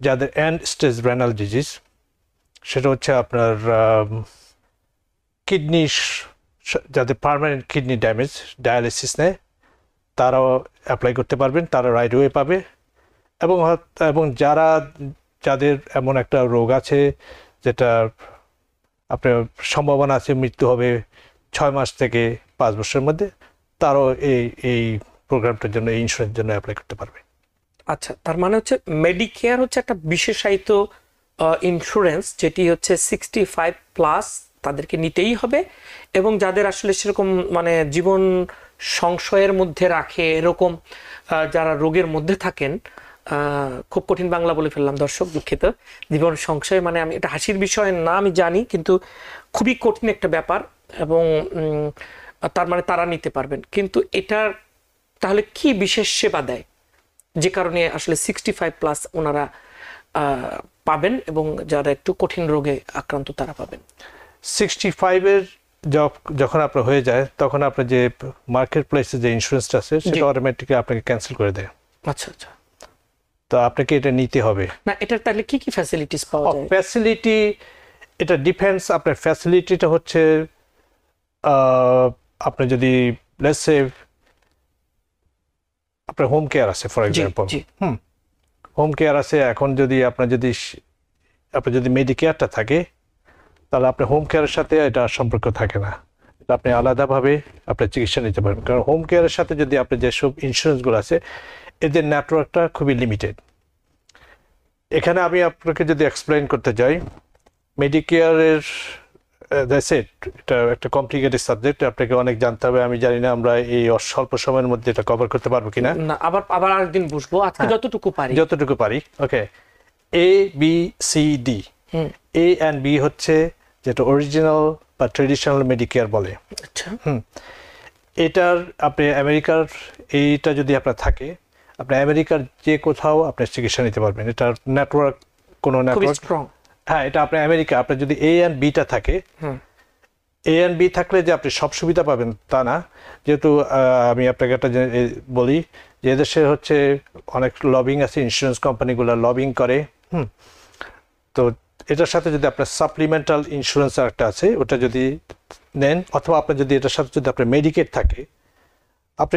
যাদের এন্ড স্টেজ রেনাল ডিজিজ, সেটা হচ্ছে আপনার কিডনি, যাদের পার্মানেন্ট কিডনি ড্যামেজ, ডায়ালিসিস নেয়, তারাও অ্যাপ্লাই করতে পারবেন, তারা রাইট ওয়ে পাবে। এবং যাদের এমন একটা রোগ আছে যেটা আপনার সম্ভাবনা আছে মৃত্যু হবে 6 মাস থেকে 5 বছরের মধ্যে, তারাও এই প্রোগ্রামটার জন্য, এই ইন্স্যুরেন্সের জন্য অ্যাপ্লাই করতে পারবে।
আচ্ছা, তার মানে হচ্ছে মেডিকেয়ার হচ্ছে একটা বিশেষায়িত ইন্স্যুরেন্স, যেটি হচ্ছে 65+ তাদেরকে নিতেই হবে। এবং যাদের আসলে সেরকম মানে জীবন সংশয়ের মধ্যে রাখে, এরকম যারা রোগের মধ্যে থাকেন, খুব কঠিন বাংলা বলে ফেললাম দর্শক, দুঃখিত। জীবন সংশয় মানে, আমি এটা হাসির বিষয় না আমি জানি, কিন্তু খুবই কঠিন একটা ব্যাপার। এবং তার মানে তারা নিতে পারবেন। কিন্তু এটার তাহলে কি বিশেষ সেবা দেয় যে কারণে আসলে 65+ ওনারা পাবেন, এবং যারা একটু কঠিন রোগে আক্রান্ত তারা পাবেন?
65-এর যখন আপনার হয়ে যায়, তখন আপনার যে মার্কেট প্লেসে যে ইন্স্যুরেন্সটা আছে, সেটা অটোমেটিক্যালি আপনাকে ক্যান্সেল করে দেয়।
আচ্ছা আচ্ছা।
তো আপনাকে এটা নিতে হবে।
না, এটার তাহলে কি কি ফ্যাসিলিটিস পাওয়া যায়?
ফ্যাসিলিটি, এটা ডিপেন্ডস। আপনার ফ্যাসিলিটিটা হচ্ছে আপনার যদি লেটস সে আপনার হোম কেয়ার আছে, ফর এক্সাম্পল, হোম কেয়ার আছে। এখন যদি আপনার যদি মেডিকেয়ারটা থাকে, তাহলে আপনার হোম কেয়ারের সাথে এটা সম্পর্ক থাকে না, আপনি আলাদাভাবে আপনার চিকিৎসা নিতে পারবেন। কারণ হোম কেয়ারের সাথে যদি আপনার যেসব ইন্স্যুরেন্সগুলো আছে, এদের নেটওয়ার্কটা খুবই লিমিটেড। এখানে আমি আপনাকে যদি এক্সপ্লেইন করতে যাই, মেডিকেয়ারের এটা একটা কমপ্লিকেটেড সাবজেক্ট, আপনাকে অনেক জানতে হবে। আমি জানি না আমরা এই স্বল্প সময়ের মধ্যে এটা কভার করতে পারবো কিনা।
না, আবার আরেকদিন বসবো, আজকে যতটুকু পারি।
Okay, A B C D. A and B হচ্ছে যেটা অরিজিনাল বা ট্রেডিশনাল মেডিকেয়ার বলে।
আচ্ছা।
এটার আপনি আমেরিকার, এইটা যদি আপনার থাকে, আপনি আমেরিকার যে কোথাও আপনি চিকিৎসা নিতে পারবেন। এটার নেটওয়ার্ক, কোনো নেটওয়ার্ক, হ্যাঁ, এটা আপনার আমেরিকা, আপনার যদি এ অ্যান্ড বিটা থাকে, এ অ্যান্ড বি থাকলে যে আপনি সব সুবিধা পাবেন তা না, যেহেতু আমি আপনাকে একটা বলি যে এদেশে হচ্ছে অনেক লবিং আছে, ইন্স্যুরেন্স কোম্পানিগুলো লবিং করে। তো এটার সাথে যদি আপনার সাপ্লিমেন্টাল ইন্স্যুরেন্স একটা আছে, ওটা যদি নেন, অথবা আপনার যদি এটার সাথে যদি আপনার মেডিকেট থাকে, আপনি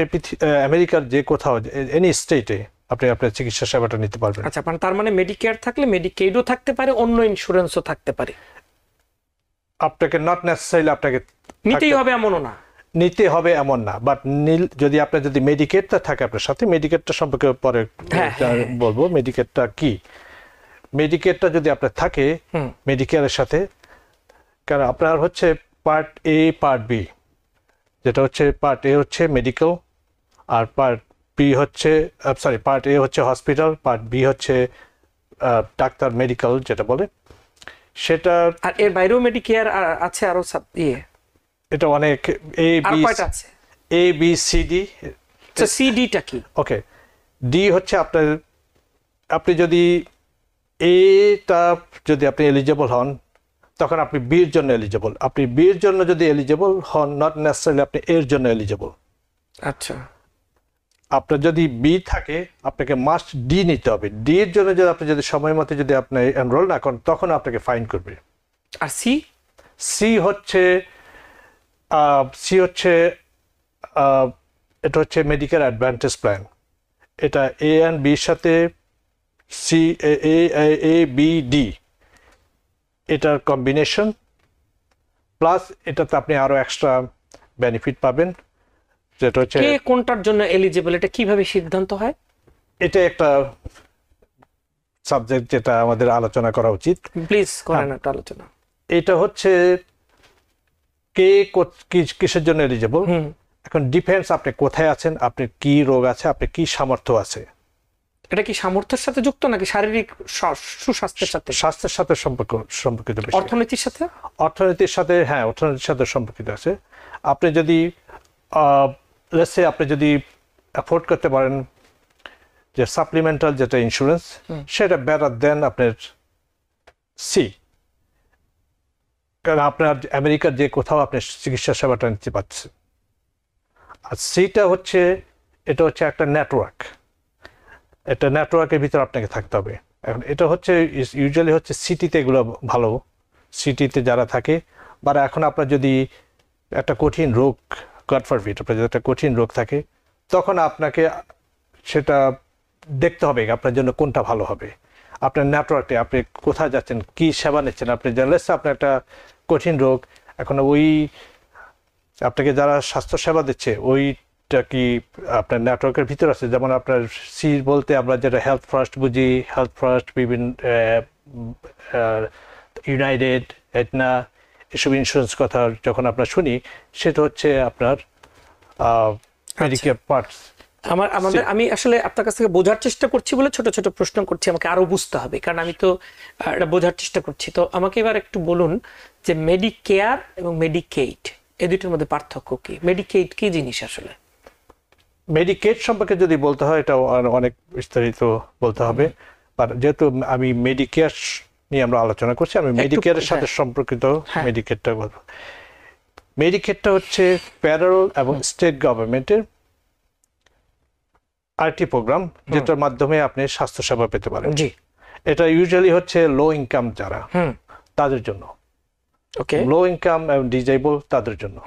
আমেরিকার যে কোথাও এনি স্টেটে আপনি আপনার চিকিৎসা সেবাটা নিতে পারবেন।
আচ্ছা, তার মানে মেডিকেয়ার থাকলে মেডিকেডও থাকতে পারে, অন্য ইন্স্যুরেন্সও থাকতে পারে।
আপনাকে নট নেসেসারিলি আপনাকে
নিতেই হবে এমনও না,
নিতে হবে এমন না, বাট যদি আপনার যদি মেডিকেটটা থাকে আপনার সাথে, মেডিকেটটা সম্পর্কে পরে বলবো মেডিকেটটা কি। মেডিকেটটা যদি আপনার থাকে মেডিকেয়ারের সাথে, কারণ আপনার হচ্ছে পার্ট এ পার্ট বি, যেটা হচ্ছে পার্ট এ হচ্ছে মেডিকেল, আর পার্ট বি হচ্ছে পার্ট এ হচ্ছে হসপিটাল, পার্ট বি হচ্ছে ডাক্তার মেডিকেল যেটা বলে সেটা।
আর এর বাইরেও মেডিকেয়ার আছে আরো
এটা অনেক এ বি সি ডি।
সিডিটা কি?
ওকে, ডি হচ্ছে আপনার, আপনি যদি এটা যদি আপনি এলিজিবল হন তখন আপনি বির জন্য এলিজিবল, আপনি বির জন্য যদি এলিজিবল হন, নট নেসেসারিলি আপনি এর জন্য এলিজিবল।
আচ্ছা,
আপনার যদি বি থাকে আপনাকে মাস্ট ডি নিতে হবে। ডি এর জন্য যদি আপনি যদি সময় মতো যদি আপনি এনরোল না করেন তখন আপনাকে ফাইন করবে।
আর সি?
সি হচ্ছে এটা হচ্ছে মেডিকেল অ্যাডভান্টেজ প্ল্যান। এটা এ অ্যান্ড বির সাথে সি এ বি ডি এটার কম্বিনেশন, প্লাস এটাতে আপনি আরো এক্সট্রা বেনিফিট পাবেন, যেটা হচ্ছে
কে কোনটার জন্য এলিজিবল এটা কিভাবে সিদ্ধান্ত হয়?
এটা একটা সাবজেক্ট যেটা আমাদের আলোচনা করা উচিত।
প্লিজ করেন একটা আলোচনা।
এটা হচ্ছে কে কিসের জন্য এলিজিবল, এখন ডিপেন্ডস আপনি কোথায় আছেন, আপনি কি রোগ আছে, আপনি কি সামর্থ্য আছে।
এটা কি সামর্থ্যের সাথে যুক্ত নাকি শারীরিক সুস্বাস্থ্যের সাথে?
স্বাস্থ্যের সাথে সম্পর্কিত।
অর্থনীতির সাথে?
অর্থনীতির সাথে, হ্যাঁ, অর্থনীতির সাথে সম্পর্কিত আছে। আপনি যদি লেটস সে আপনি যদি অ্যাফোর্ড করতে পারেন যে সাপ্লিমেন্টাল যেটা ইন্স্যুরেন্স, সেটা বেটার দেন আপনার সি, কারণ আপনার আমেরিকার যে কোথাও আপনি চিকিৎসা সেবাটা নিতে পারছেন। আর সিটা হচ্ছে, এটা হচ্ছে একটা নেটওয়ার্ক, এটা নেটওয়ার্কের ভিতরে আপনাকে থাকতে হবে। এখন এটা হচ্ছে ইউজুয়ালি হচ্ছে সিটিতে এগুলো ভালো, সিটিতে যারা থাকে, বা এখন আপনার যদি একটা কঠিন রোগ, গড ফরবিড আপনার যদি একটা কঠিন রোগ থাকে, তখন আপনাকে সেটা দেখতে হবে আপনার জন্য কোনটা ভালো হবে। আপনার নেটওয়ার্কে আপনি কোথায় যাচ্ছেন, কি সেবা নিচ্ছেন, আপনি জানলেন আপনার একটা কঠিন রোগ, এখন ওই আপনাকে যারা স্বাস্থ্য সেবা দিচ্ছে ওইটা কি আপনার নেটওয়ার্কের ভিতরে আছে। যেমন আপনার সি বলতে আমরা যেটা হেলথ ফার্স্ট বুঝি, হেলথ ফার্স্ট, বিভিন্ন ইউনাইটেড, এটনা, এসব ইন্স্যুরেন্স কথা যখন আমরা শুনি, সেটা হচ্ছে আপনার মেডিকেয়ার পার্টস।
আমি আসলে আপনার কাছ থেকে বোঝার চেষ্টা করছি বলে ছোট ছোট প্রশ্ন করছি, আমাকে আরো বুঝতে হবে, কারণ আমি তো এটা বোঝার চেষ্টা করছি। তো আমাকে এবার একটু বলুন যে মেডিকেয়ার এবং মেডিকেইড এই দুটোর মধ্যে পার্থক্য কি? মেডিকেইড কি জিনিস আসলে?
মেডিকেড সম্পর্কে যদি বলতে হয় এটা অনেক বিস্তারিত বলতে হবে, বাট যেহেতু আমি মেডিকেয়ার নিয়ে আমরা আলোচনা করছি, আমি মেডিকেয়ারের সাথে সম্পর্কিত মেডিকেডটা বলবো। মেডিকেডটা হচ্ছে ফেডারেল এবং স্টেট গভর্নমেন্টের আরটি প্রোগ্রাম, যেটার মাধ্যমে আপনি স্বাস্থ্য সেবা পেতে পারেন।
জি,
এটা ইউজুয়ালি হচ্ছে লো ইনকাম যারা, তাদের জন্য, লো ইনকাম এবং ডিজেবল তাদের জন্য,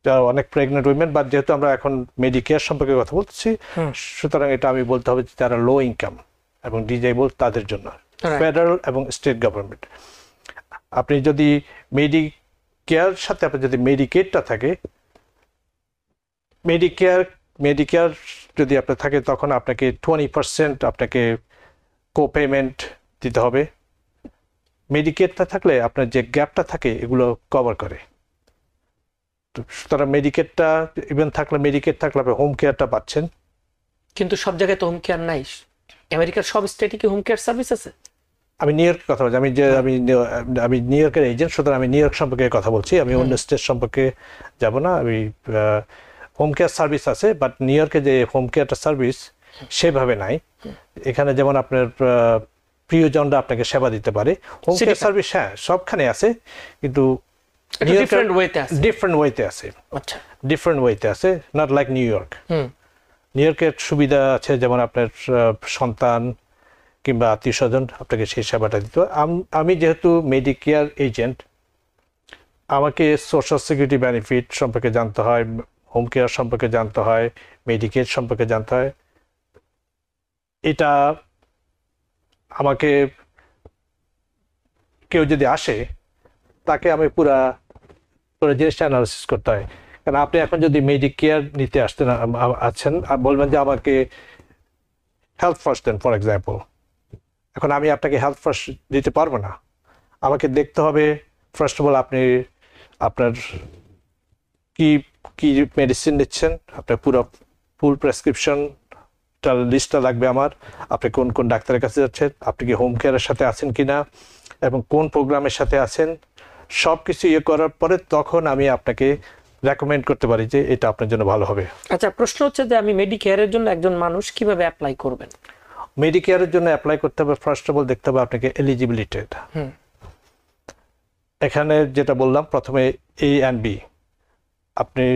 যারা অনেক প্রেগনেন্ট উইমেন, বাট যেহেতু আমরা এখন মেডিকেয়ার সম্পর্কে কথা বলছি, সুতরাং এটা আমি বলতে হবে যারা লো ইনকাম এবং ডিজেবল তাদের জন্য, ফেডারেল এবং স্টেট গভর্নমেন্ট। আপনি যদি মেডিকেয়ার সাথে আপনার যদি মেডিকেডটা থাকে, মেডিকেয়ার যদি আপনার থাকে তখন আপনাকে 20% আপনাকে কোপেমেন্ট দিতে হবে। মেডিকেডটা থাকলে আপনার যে গ্যাপটা থাকে এগুলো কভার করে। সুতরাং মেডিকেডটা ইভেন থাকলে, মেডিকেড থাকলে আপনি হোম কেয়ারটা পাচ্ছেন।
কিন্তু সব জায়গায় তো হোম কেয়ার নাই। আমেরিকার সব স্টেটে কি হোম কেয়ার সার্ভিস আছে?
আমি নিউ ইয়র্কের কথা বলছি, আমি নিউ ইয়র্কের এজেন্ট, সুতরাং আমি নিউ ইয়র্ক সম্পর্কে কথা বলছি, আমি অন্য স্টেট সম্পর্কে যাব না। আমি হোম কেয়ার সার্ভিস আছে, বাট নিউ ইয়র্কে যে হোম কেয়ারটা সার্ভিস সেভাবে নাই। এখানে যেমন আপনার প্রিয়জনরা আপনাকে সেবা দিতে পারে, হোম কেয়ার সার্ভিস হ্যাঁ সবখানে আছে, কিন্তু
ডিফারেন্ট ওয়েতে আছে।
ডিফারেন্ট ওয়েতে আছে,
আচ্ছা
ডিফারেন্ট ওয়েতে আছে, not like new York. New ইয়র্কের সুবিধা আছে, যেমন আপনার সন্তান কিংবা আত্মীয় স্বজন আপনাকে সেই সেবাটা দিত। আমি যেহেতু মেডিকেয়ার এজেন্ট, আমাকে সোশ্যাল সিকিউরিটি বেনিফিট সম্পর্কে জানতে হয়, হোম কেয়ার সম্পর্কে জানতে হয়, মেডিকেড সম্পর্কে জানতে হয়। এটা আমাকে কেউ যদি আসে, তাকে আমি পুরো জিনিসটা অ্যানালিসিস করতে হয়। কারণ আপনি এখন যদি মেডিকেয়ার নিতে আছেন, বলবেন যে আমাকে health first then for example, এখন আমি আপনাকে হেলথ ফার্স্ট দিতে পারবো না। আমাকে দেখতে হবে ফার্স্ট অফ অল আপনি আপনার কি কি মেডিসিন নিচ্ছেন, আপনার ফুল প্রেসক্রিপশনটার লিস্টটা লাগবে আমার। আপনি কোন কোন ডাক্তারের কাছে যাচ্ছেন, আপনি কি হোম কেয়ারের সাথে আছেন কি না, এবং কোন প্রোগ্রামের সাথে আছেন, সব কিছু করার পরে তখন আমি আপনাকে রেকমেন্ড করতে পারি যে এটা আপনার জন্য ভালো হবে।
আচ্ছা, প্রশ্ন হচ্ছে যে আমি মেডিকেয়ারের জন্য একজন মানুষ কিভাবে অ্যাপ্লাই করবেন?
মেডিকেয়ারের জন্য অ্যাপ্লাই করতে হবে, ফার্স্ট অফ অল দেখতে হবে আপনাকে এলিজিবিলিটি। এখানে যেটা বললাম প্রথমে এ অ্যান্ড বি, আপনি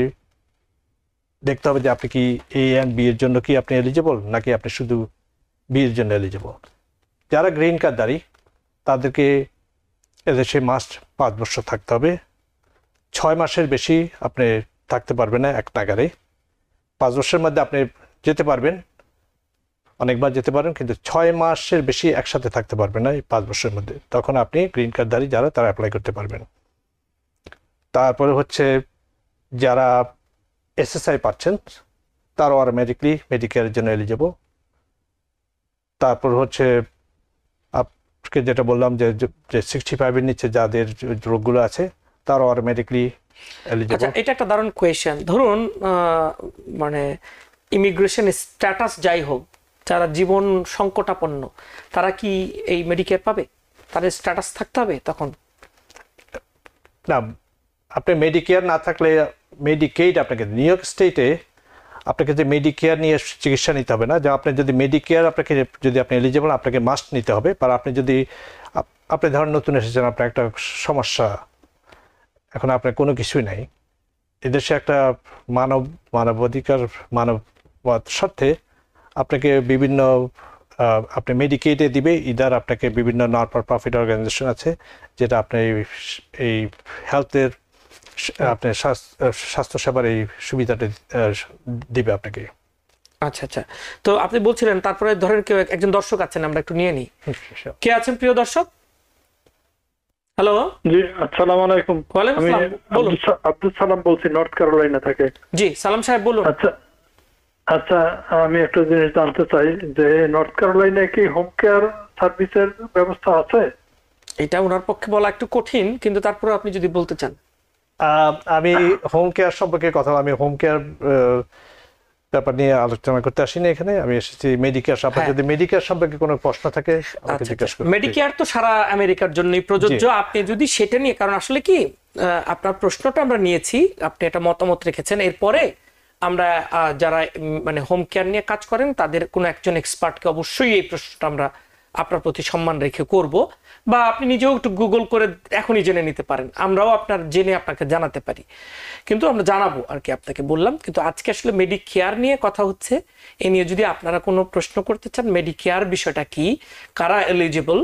দেখতে হবে যে আপনি কি এ অ্যান্ড বি এর জন্য কি আপনি এলিজিবল, নাকি আপনি শুধু বি এর জন্য এলিজিবল। যারা গ্রিন কার্ডধারী তাদেরকে এদেশে মাস্ট 5 বছর থাকতে হবে। 6 মাসের বেশি আপনি থাকতে পারবেন না এক নাগারে। 5 বছরের মধ্যে আপনি যেতে পারবেন, অনেকবার যেতে পারেন, কিন্তু 6 মাসের বেশি একসাথে থাকতে পারবেন না এই 5 বছরের মধ্যে। তখন আপনি গ্রিন কার্ডধারী যারা, তারা অ্যাপ্লাই করতে পারবেন। তারপরে হচ্ছে যারা এসএসআই পাচ্ছেন, তারাও অটোমেটিকলি মেডিকেয়ারের জন্য এলিজিবল। তারপর হচ্ছে আপনাকে যেটা বললাম যে 65 এর নিচে যাদের রোগগুলো আছে, তারাও অটোমেটিকলি এলিজিবল।
আচ্ছা, এটা একটা দারুণ কোয়েশ্চেন। ধরুন মানে ইমিগ্রেশন স্ট্যাটাস যাই হোক, যারা জীবন সংকটাপন্ন, তারা কি এই মেডিকেয়ার পাবে? তাদের স্ট্যাটাস থাকতে হবে তখন?
না, আপনি মেডিকেয়ার না থাকলে মেডিকেড আপনাকে, নিউ ইয়র্ক স্টেটে আপনাকে যে মেডিকেয়ার নিয়ে চিকিৎসা নিতে হবে না। যে আপনি যদি মেডিকেয়ার আপনাকে, যদি আপনি এলিজিবল, আপনাকে মাস্ট নিতে হবে। আর আপনি যদি আপনি ধরেন নতুন এসেছেন, আপনার একটা সমস্যা, এখন আপনার কোনো কিছুই নাই, এদেশে একটা মানবাধিকার স্বার্থে আপনাকে বিভিন্ন আপনি মেডিকেটে দিবে, ইদার আপনাকে বিভিন্ন নট ফর প্রফিট অর্গানাইজেশন আছে যেটা আপনি এই হেলথের আপনার স্বাস্থ্যসেবার এই সুবিধাটা দিবে আপনাকে।
আচ্ছা আচ্ছা, তো আপনি বলছিলেন তারপরে ধরেন কেউ একজন দর্শক আছেন, আমরা একটু নিয়ে নিই। কে আছেন প্রিয় দর্শক? হ্যালো,
জি আসসালামু আলাইকুম।
ওয়ালাইকুম
আমি
আসসালাম, বলুন।
আব্দুল সালাম বলছি, নর্থ ক্যারোলাইনা থেকে।
জি সালাম সাহেব, বলুন।
আচ্ছা আচ্ছা, আমি একটা জিনিস জানতে চাই যে নর্থ ক্যারোলাইনায় কি হোম কেয়ার সার্ভিসের ব্যবস্থা আছে?
এটা ওনার পক্ষে বলা একটু কঠিন, কিন্তু তারপরে আপনি যদি বলতে চান।
আমি হোম কেয়ার সম্পর্কে কথা, আমি হোম কেয়ার ব্যাপার নিয়ে আলোচনা করতে আসিনি এখানে, আমি এসেছি মেডিকেয়ার সম্পর্কে। যদি মেডিকেয়ার সম্পর্কে কোনো প্রশ্ন থাকে আমাকে জিজ্ঞাসা করুন।
মেডিকেয়ার তো সারা আমেরিকার জন্যই প্রযোজ্য। আপনি যদি সেটা নিয়ে, কারণ আসলে কি আপনার প্রশ্নটা আমরা নিয়েছি, আপনি একটা মতামত রেখেছেন, এরপরে আমরা যারা মানে হোম কেয়ার নিয়ে কাজ করেন তাদের কোনো একজন এক্সপার্টকে অবশ্যই এই প্রশ্নটা আমরা আপনার প্রতি সম্মান রেখে করব, বা আপনি নিজেও একটু গুগল করে এখনই জেনে নিতে পারেন, আমরাও আপনার জেনে আপনাকে জানাতে পারি, কিন্তু আমরা জানাবো আর কি আপনাকে বললাম। কিন্তু আজকে আসলে মেডিকেয়ার নিয়ে কথা হচ্ছে, এ নিয়ে যদি আপনারা কোনো প্রশ্ন করতে চান, মেডিকেয়ার বিষয়টা কি, কারা এলিজিবল,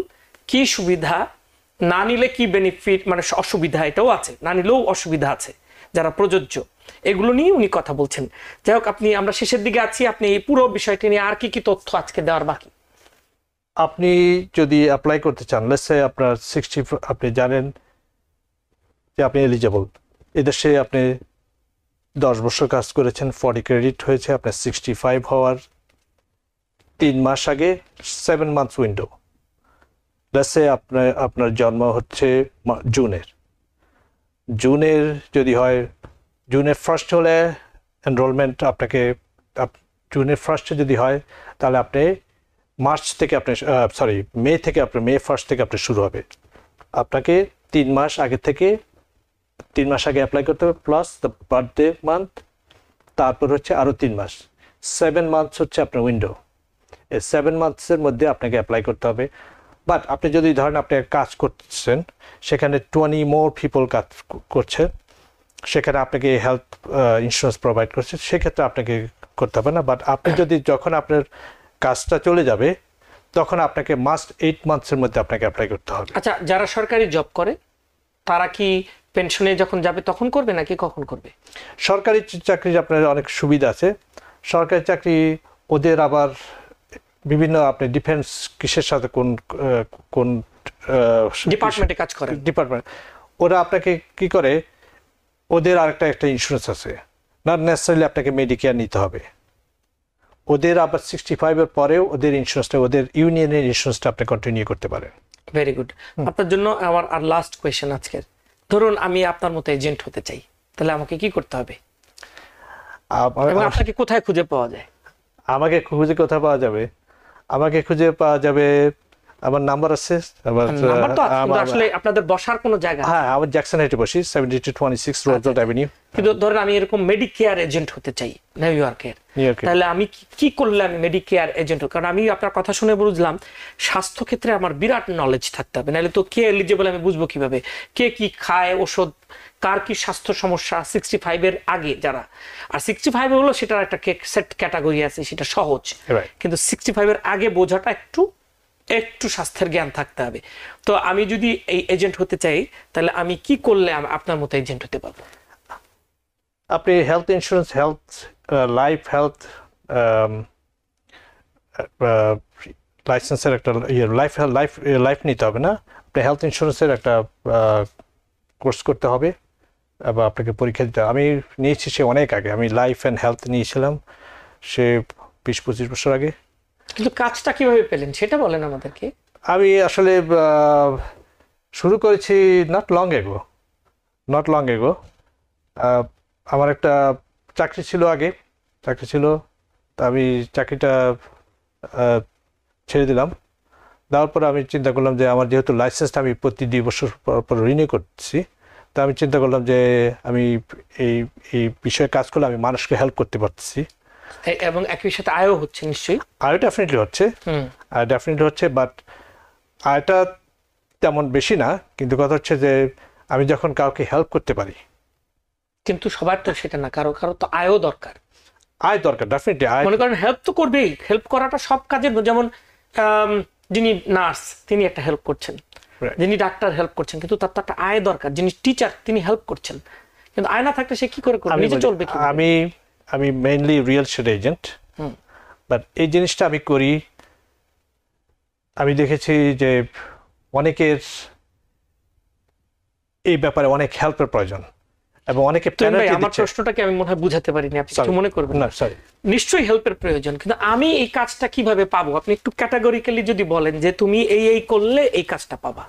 কি সুবিধা, না নিলে কি বেনিফিট, মানে অসুবিধা এটাও আছে, না নিলেও অসুবিধা আছে যারা প্রযোজ্য, এগুলো নিয়ে উনি কথা বলছেন। যাই হোক, আমরা শেষের দিকে আছি, আপনি এই পুরো বিষয়টি নিয়ে আর কি কি তথ্য আজকে দেওয়ার বাকি?
আপনি যদি অ্যাপ্লাই করতে চান, লেটস সে আপনার 60, আপনি জানেন যে আপনি এলিজিবল, এদেশে আপনি 10 বছর কাজ করেছেন, 40 ক্রেডিট হয়েছে, আপনার 65 হওয়ার 3 মাস আগে 7 মান্থস উইন্ডো। লেটস সে আপনার জন্ম হচ্ছে জুনের যদি হয়, জুনের ফার্স্ট হলে এনরোলমেন্ট আপনাকে, জুনের ফার্স্টে যদি হয় তাহলে আপনি মার্চ থেকে আপনি মে থেকে আপনার মে 1 থেকে আপনার শুরু হবে। আপনাকে 3 মাস আগে থেকে 3 মাস আগে অ্যাপ্লাই করতে হবে, প্লাস দ্য বার্থডে মান্থ, তারপর হচ্ছে আরও 3 মাস, 7 মান্থস হচ্ছে আপনার উইন্ডো। এই 7 মান্থসের মধ্যে আপনাকে অ্যাপ্লাই করতে হবে। বাট আপনি যদি ধরেন আপনি কাজ করছেন, সেখানে 20 more people কাজ করছে, সেখানে আপনাকে হেলথ ইন্স্যুরেন্স প্রোভাইড করছে, সেক্ষেত্রে আপনাকে করতে হবে না। বাট আপনি যদি যখন আপনার কাজটা চলে যাবে, তখন আপনাকে মাস্ট 8 months-এর মধ্যে আপনাকে অ্যাপ্লাই করতে হবে।
আচ্ছা, যারা সরকারি জব করে তারা কি পেনশনে যখন যাবে তখন করবে নাকি কখন করবে?
সরকারি চাকরির আপনার অনেক সুবিধা আছে। সরকারি চাকরি ওদের আবার বিভিন্ন, আপনি ডিফেন্স কিসের সাথে কোন
ডিপার্টমেন্টে কাজ করেন?
ডিপার্টমেন্ট, ওরা আপনাকে কি করে, ওদের আরেকটা ইন্স্যুরেন্স আছে, নট নেসেসারিলি আপনাকে মেডিকেয়ার নিতে হবে। ওদের আবার 65-এর পরেও ওদের ইন্স্যুরেন্সটা, ওদের ইউনিয়নের ইন্স্যুরেন্সটা আপনি কন্টিনিউ করতে পারেন।
Very good. আপনার জন্য আমার আর লাস্ট কোয়েশ্চেন আজকের, ধরুন আমি আপনার মতো এজেন্ট হতে চাই, তাহলে আমাকে কি করতে হবে এবং আপনাকে কোথায় খুঁজে পাওয়া যায়?
আমাকে খুঁজে কোথায় পাওয়া যাবে? আমাকে খুঁজে পাওয়া যাবে, আমার নাম্বার আছে,
নাম্বার তো আছে, কিন্তু আসলে আপনাদের বসার কোনো জায়গা?
হ্যাঁ, আমার জ্যাকসন হাইটে বসি, 7226 রোজভেল্ট অ্যাভিনিউ।
কিন্তু ধরেন আমি এরকম মেডিকেয়ার এজেন্ট হতে চাই নিউ ইয়র্কের, তাহলে আমি কি করলে আমি মেডিকেয়ার এজেন্ট? কারণ আমি আপনার কথা শুনে বুঝলাম স্বাস্থ্য ক্ষেত্রে আমার বিরাট নলেজ থাকতে হবে, নাহলে তো কে এলিজিবল আমি বুঝবো কিভাবে? কে কি খায় ওষুধ, কার কি স্বাস্থ্য সমস্যা 65-এর আগে যারা, আর 65 হলো সেটার একটা সেট ক্যাটাগরি আছে, সেটা সহজ, কিন্তু 65-এর আগে বোঝাটা একটু স্বাস্থ্যের জ্ঞান থাকতে হবে। তো আমি যদি এই এজেন্ট হতে চাই, তাহলে আমি কি করলে আপনার মতো এজেন্ট হতে পারবো?
আপনি হেলথ ইন্স্যুরেন্স, লাইফ হেলথ লাইসেন্সের একটা লাইফ নিতে হবে না, আপনি হেলথ ইন্স্যুরেন্সের একটা কোর্স করতে হবে এবং আপনাকে পরীক্ষা দিতে হবে। আমি নিয়েছি সে অনেক আগে, আমি লাইফ অ্যান্ড হেলথ নিয়েছিলাম সে 20-25 বছর আগে।
কিন্তু কাজটা কিভাবে পেলেন সেটা বলেন আমাদেরকে।
আমি আসলে শুরু করেছি নট লং এগো। আমার একটা চাকরি ছিল, তা আমি চাকরিটা ছেড়ে দিলাম। দেওয়ার পর আমি চিন্তা করলাম যে আমার যেহেতু লাইসেন্সটা আমি প্রতি 2 বছর পর রিনিউ করছি, তা আমি চিন্তা করলাম যে আমি এই বিষয়ে কাজ করলে আমি মানুষকে হেল্প করতে পারছি,
এবং একই সাথে আয়ও হচ্ছে নিশ্চয়ই।
আয়ও ডেফিনেটলি হচ্ছে, বাট আয়টা তেমন বেশি না, কিন্তু কথা হচ্ছে যে আমি যখন কাউকে হেল্প করতে পারি।
কিন্তু সবার তো সেটা না, কারো তো আয়ও দরকার।
আয় দরকার, ডেফিনেটলি আয়।
মনে করেন হেল্প তো করবেই, হেল্প করাটা সব কাজের, যেমন যিনি নার্স তিনি একটা হেল্প করছেন, যিনি ডাক্তার হেল্প করছেন, কিন্তু তার তো একটা আয় দরকার। যিনি টিচার তিনি হেল্প করছেন, কিন্তু আয় না থাকলে সে কি করে করবে, নিজে চলবে কি?
আমি mainly real estate agent, but এই জিনিসটা আমি করি, আমি দেখেছি যে অনেকের এই ব্যাপারে অনেক হেল্পের প্রয়োজন এবং অনেকে পেনাল্টি দিচ্ছে।
আমার প্রশ্নটাকে আমি মনে হয় বুঝাতে পারিনি, আপনি কিছু মনে করবেন
না? সরি,
নিশ্চয়ই হেল্পের প্রয়োজন, কিন্তু আমি এই কাজটা কিভাবে পাবো? আপনি একটু ক্যাটাগরিক্যালি যদি বলেন যে তুমি এই করলে এই কাজটা পাবা,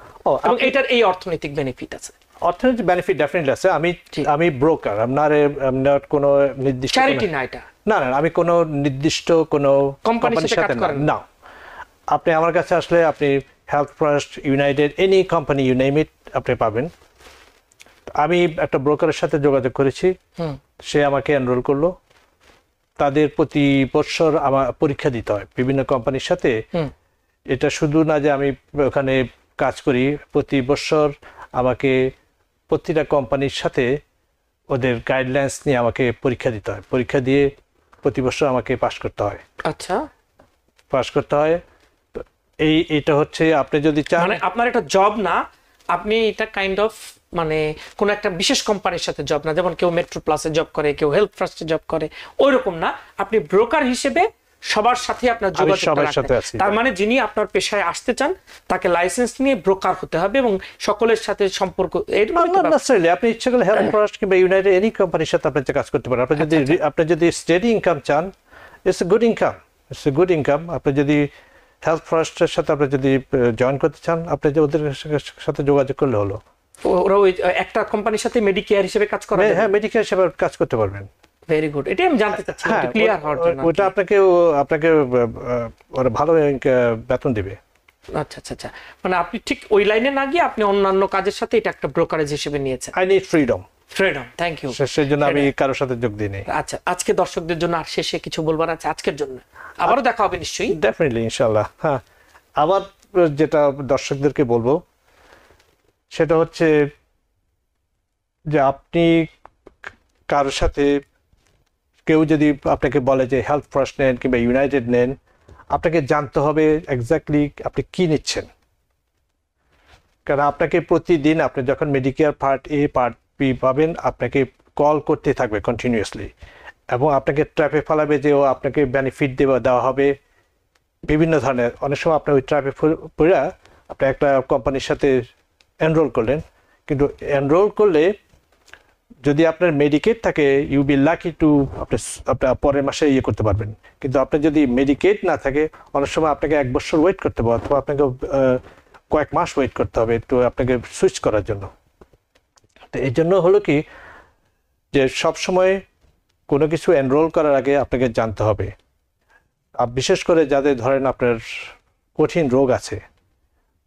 এবং এটার এই অর্থনৈতিক বেনিফিট আছে।
অর্থনৈতিক বেনিফিট ডেফিনেটলি আছে। আমি ব্রোকার, আপনার কোনো নির্দিষ্ট
চ্যারিটি না এটা,
না, আমি কোনো নির্দিষ্ট কোনো কোম্পানির সাথে না। আপনি আমার কাছে আসলে আপনি health first, United, any company you name it আপনি পাবেন। আমি একটা ব্রোকারের সাথে যোগাযোগ করেছি, সে আমাকে এনরোল করলো। তাদের প্রতি বছর আমার পরীক্ষা দিতে হয় বিভিন্ন কোম্পানির সাথে। এটা শুধু না যে আমি ওখানে কাজ করি, প্রতি বছর আমাকে প্রতিটা কোম্পানির সাথে ওদের গাইডলাইন্স নিয়ে আমাকে পরীক্ষা দিতে হয়। পরীক্ষা দিয়ে প্রতি বছর আমাকে পাস করতে হয়।
আচ্ছা,
পাস করতে হয়। এটা হচ্ছে আপনি যদি চান,
মানে আপনার এটা জব না, আপনি এটা কাইন্ড অফ মানে কোন একটা বিশেষ কোম্পানির সাথে জব না, যেমন কেউ মেট্রো প্লাসে জব করে, কেউ হেলথ ফার্স্টে জব করে, ওই রকম না। আপনি ব্রোকার হিসেবে সবার সাথে আপনার যোগাযোগ রাখতে। তার মানে যিনি আপনার পেশায় আসতে চান তাকে লাইসেন্স নিয়ে ব্রোকার হতে হবে এবং সকলের সাথে সম্পর্ক।
আপনি ইচ্ছা করলে হেলথ ফার্স্ট কিংবা ইউনাইটেড এনি কোম্পানির সাথে আপনি কাজ করতে পারেন। আপনি যদি স্টেডি ইনকাম চান, ইটস এ গুড ইনকাম। আপনি যদি হেলথ ফার্স্টের সাথে আপনি যদি জয়েন করতে চান, আপনি ওদের সাথে যোগাযোগ করলে হলো।
ওরা ওই একটা কোম্পানির সাথে মেডিকেয়ার হিসেবে কাজ করে?
হ্যাঁ, মেডিকেয়ার হিসেবে কাজ করতে পারবেন।
ভেরি গুড, এটাই আমি জানতে চাচ্ছি, ক্লিয়ার হওয়ার জন্য।
ওটা আপনাকে ওরা ভালো বেতন দিবে।
আচ্ছা, মানে আপনি ঠিক ওই লাইনে না গিয়ে আপনি অন্যান্য কাজের সাথে এটা একটা ব্রোকারেজ হিসেবে নিয়েছেন।
I need freedom.
Thank you.
সেই জন্য আমি কারোর সাথে যোগ দিই নাই।
আচ্ছা, আজকে দর্শকদের জন্য আর শেষে কিছু বলবার আছে আজকের জন্য? আবারও দেখা হবে নিশ্চয়ই।
ডেফিনেটলি, ইনশাআল্লাহ। হ্যাঁ, আবার যেটা দর্শকদেরকে বলবো সেটা হচ্ছে যে আপনি কারোর সাথে কেউ যদি আপনাকে বলে যে হেলথ ফার্স্ট নেন কিংবা ইউনাইটেড নেন, আপনাকে জানতে হবে এক্স্যাক্টলি আপনি কি নিচ্ছেন। কারণ আপনাকে প্রতিদিন আপনি যখন Medicare part A part B পাবেন, আপনাকে কল করতে থাকবে কন্টিনিউয়াসলি, এবং আপনাকে ট্র্যাপে ফেলাবে যে ও আপনাকে বেনিফিট দেওয়া হবে বিভিন্ন ধরনের। অনেক সময় আপনার ওই ট্র্যাপে পড়ে আপনি একটা কোম্পানির সাথে এনরোল করলেন, কিন্তু এনরোল করলে যদি আপনার মেডিকেট থাকে ইউ বি লাকি টু আপনার পরের মাসে ইয়ে করতে পারবেন। কিন্তু আপনার যদি মেডিকেট না থাকে অনেক সময় আপনাকে 1 বছর ওয়েট করতে হবে, অথবা আপনাকে কয়েক মাস ওয়েট করতে হবে একটু আপনাকে সুইচ করার জন্য। তো এই জন্য হলো কি যে সব সময় কোনো কিছু এনরোল করার আগে আপনাকে জানতে হবে। বিশেষ করে যাদের ধরেন আপনার কঠিন রোগ আছে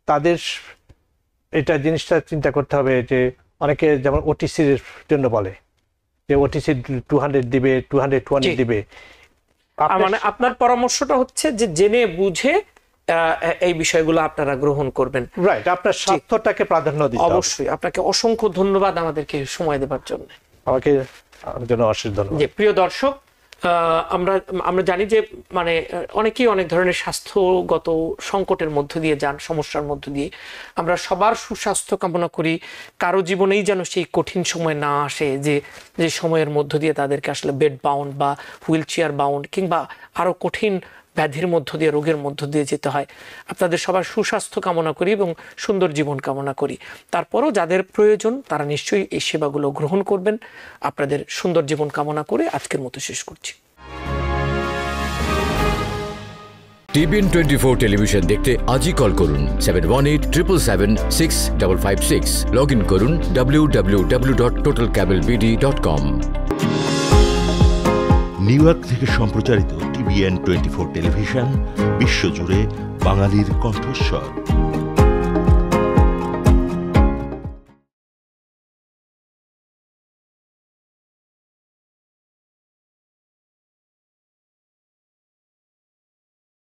তাদের এটা জিনিসটা চিন্তা করতে হবে যে অনেকে যেমন ওটিসির জন্য বলে যে ওটিসি 200 দিবে, 220 দিবে।
মানে আপনার পরামর্শটা হচ্ছে যে জেনে বুঝে এই বিষয়গুলো আপনারা গ্রহণ করবেন।
রাইট, আপনার স্বাস্থ্যটাকে প্রাধান্য দিতে হবে।
অবশ্যই। আপনাকে অসংখ্য ধন্যবাদ আমাদেরকে সময় দেওয়ার জন্য।
আমাকে আমার জন্য অশেষ ধন্যবাদ।
যে প্রিয় দর্শক, আমরা জানি যে মানে অনেকেই অনেক ধরনের স্বাস্থ্যগত সংকটের মধ্য দিয়ে যান, সমস্যার মধ্য দিয়ে। আমরা সবার সুস্বাস্থ্য কামনা করি, কারো জীবনেই যেন সেই কঠিন সময় না আসে যে সময়ের মধ্য দিয়ে তাদেরকে আসলে বেড বাউন্ড বা হুইল চেয়ার বাউন্ড কিংবা আরো কঠিন ব্যাধির মধ্য দিয়ে, রোগের মধ্য দিয়ে যেতে হয়। আপনাদের সবার সুস্বাস্থ্য কামনা করি এবং সুন্দর জীবন কামনা করি। তারপরও যাদের প্রয়োজন তারা নিশ্চয়ই এই সেবাগুলো গ্রহণ করবেন। আপনাদের সুন্দর জীবন কামনা করে আজকের মতো শেষ করছি।
TBN 24 টেলিভিশন দেখতে আজই কল করুন 7187776556। লগ ইন করুন www.totalcablebd.com।
নিউ ইয়র্ক থেকে সম্প্রচারিত TBN 24 টেলিভিশন বিশ্বজুড়ে বাঙালির কণ্ঠস্বর।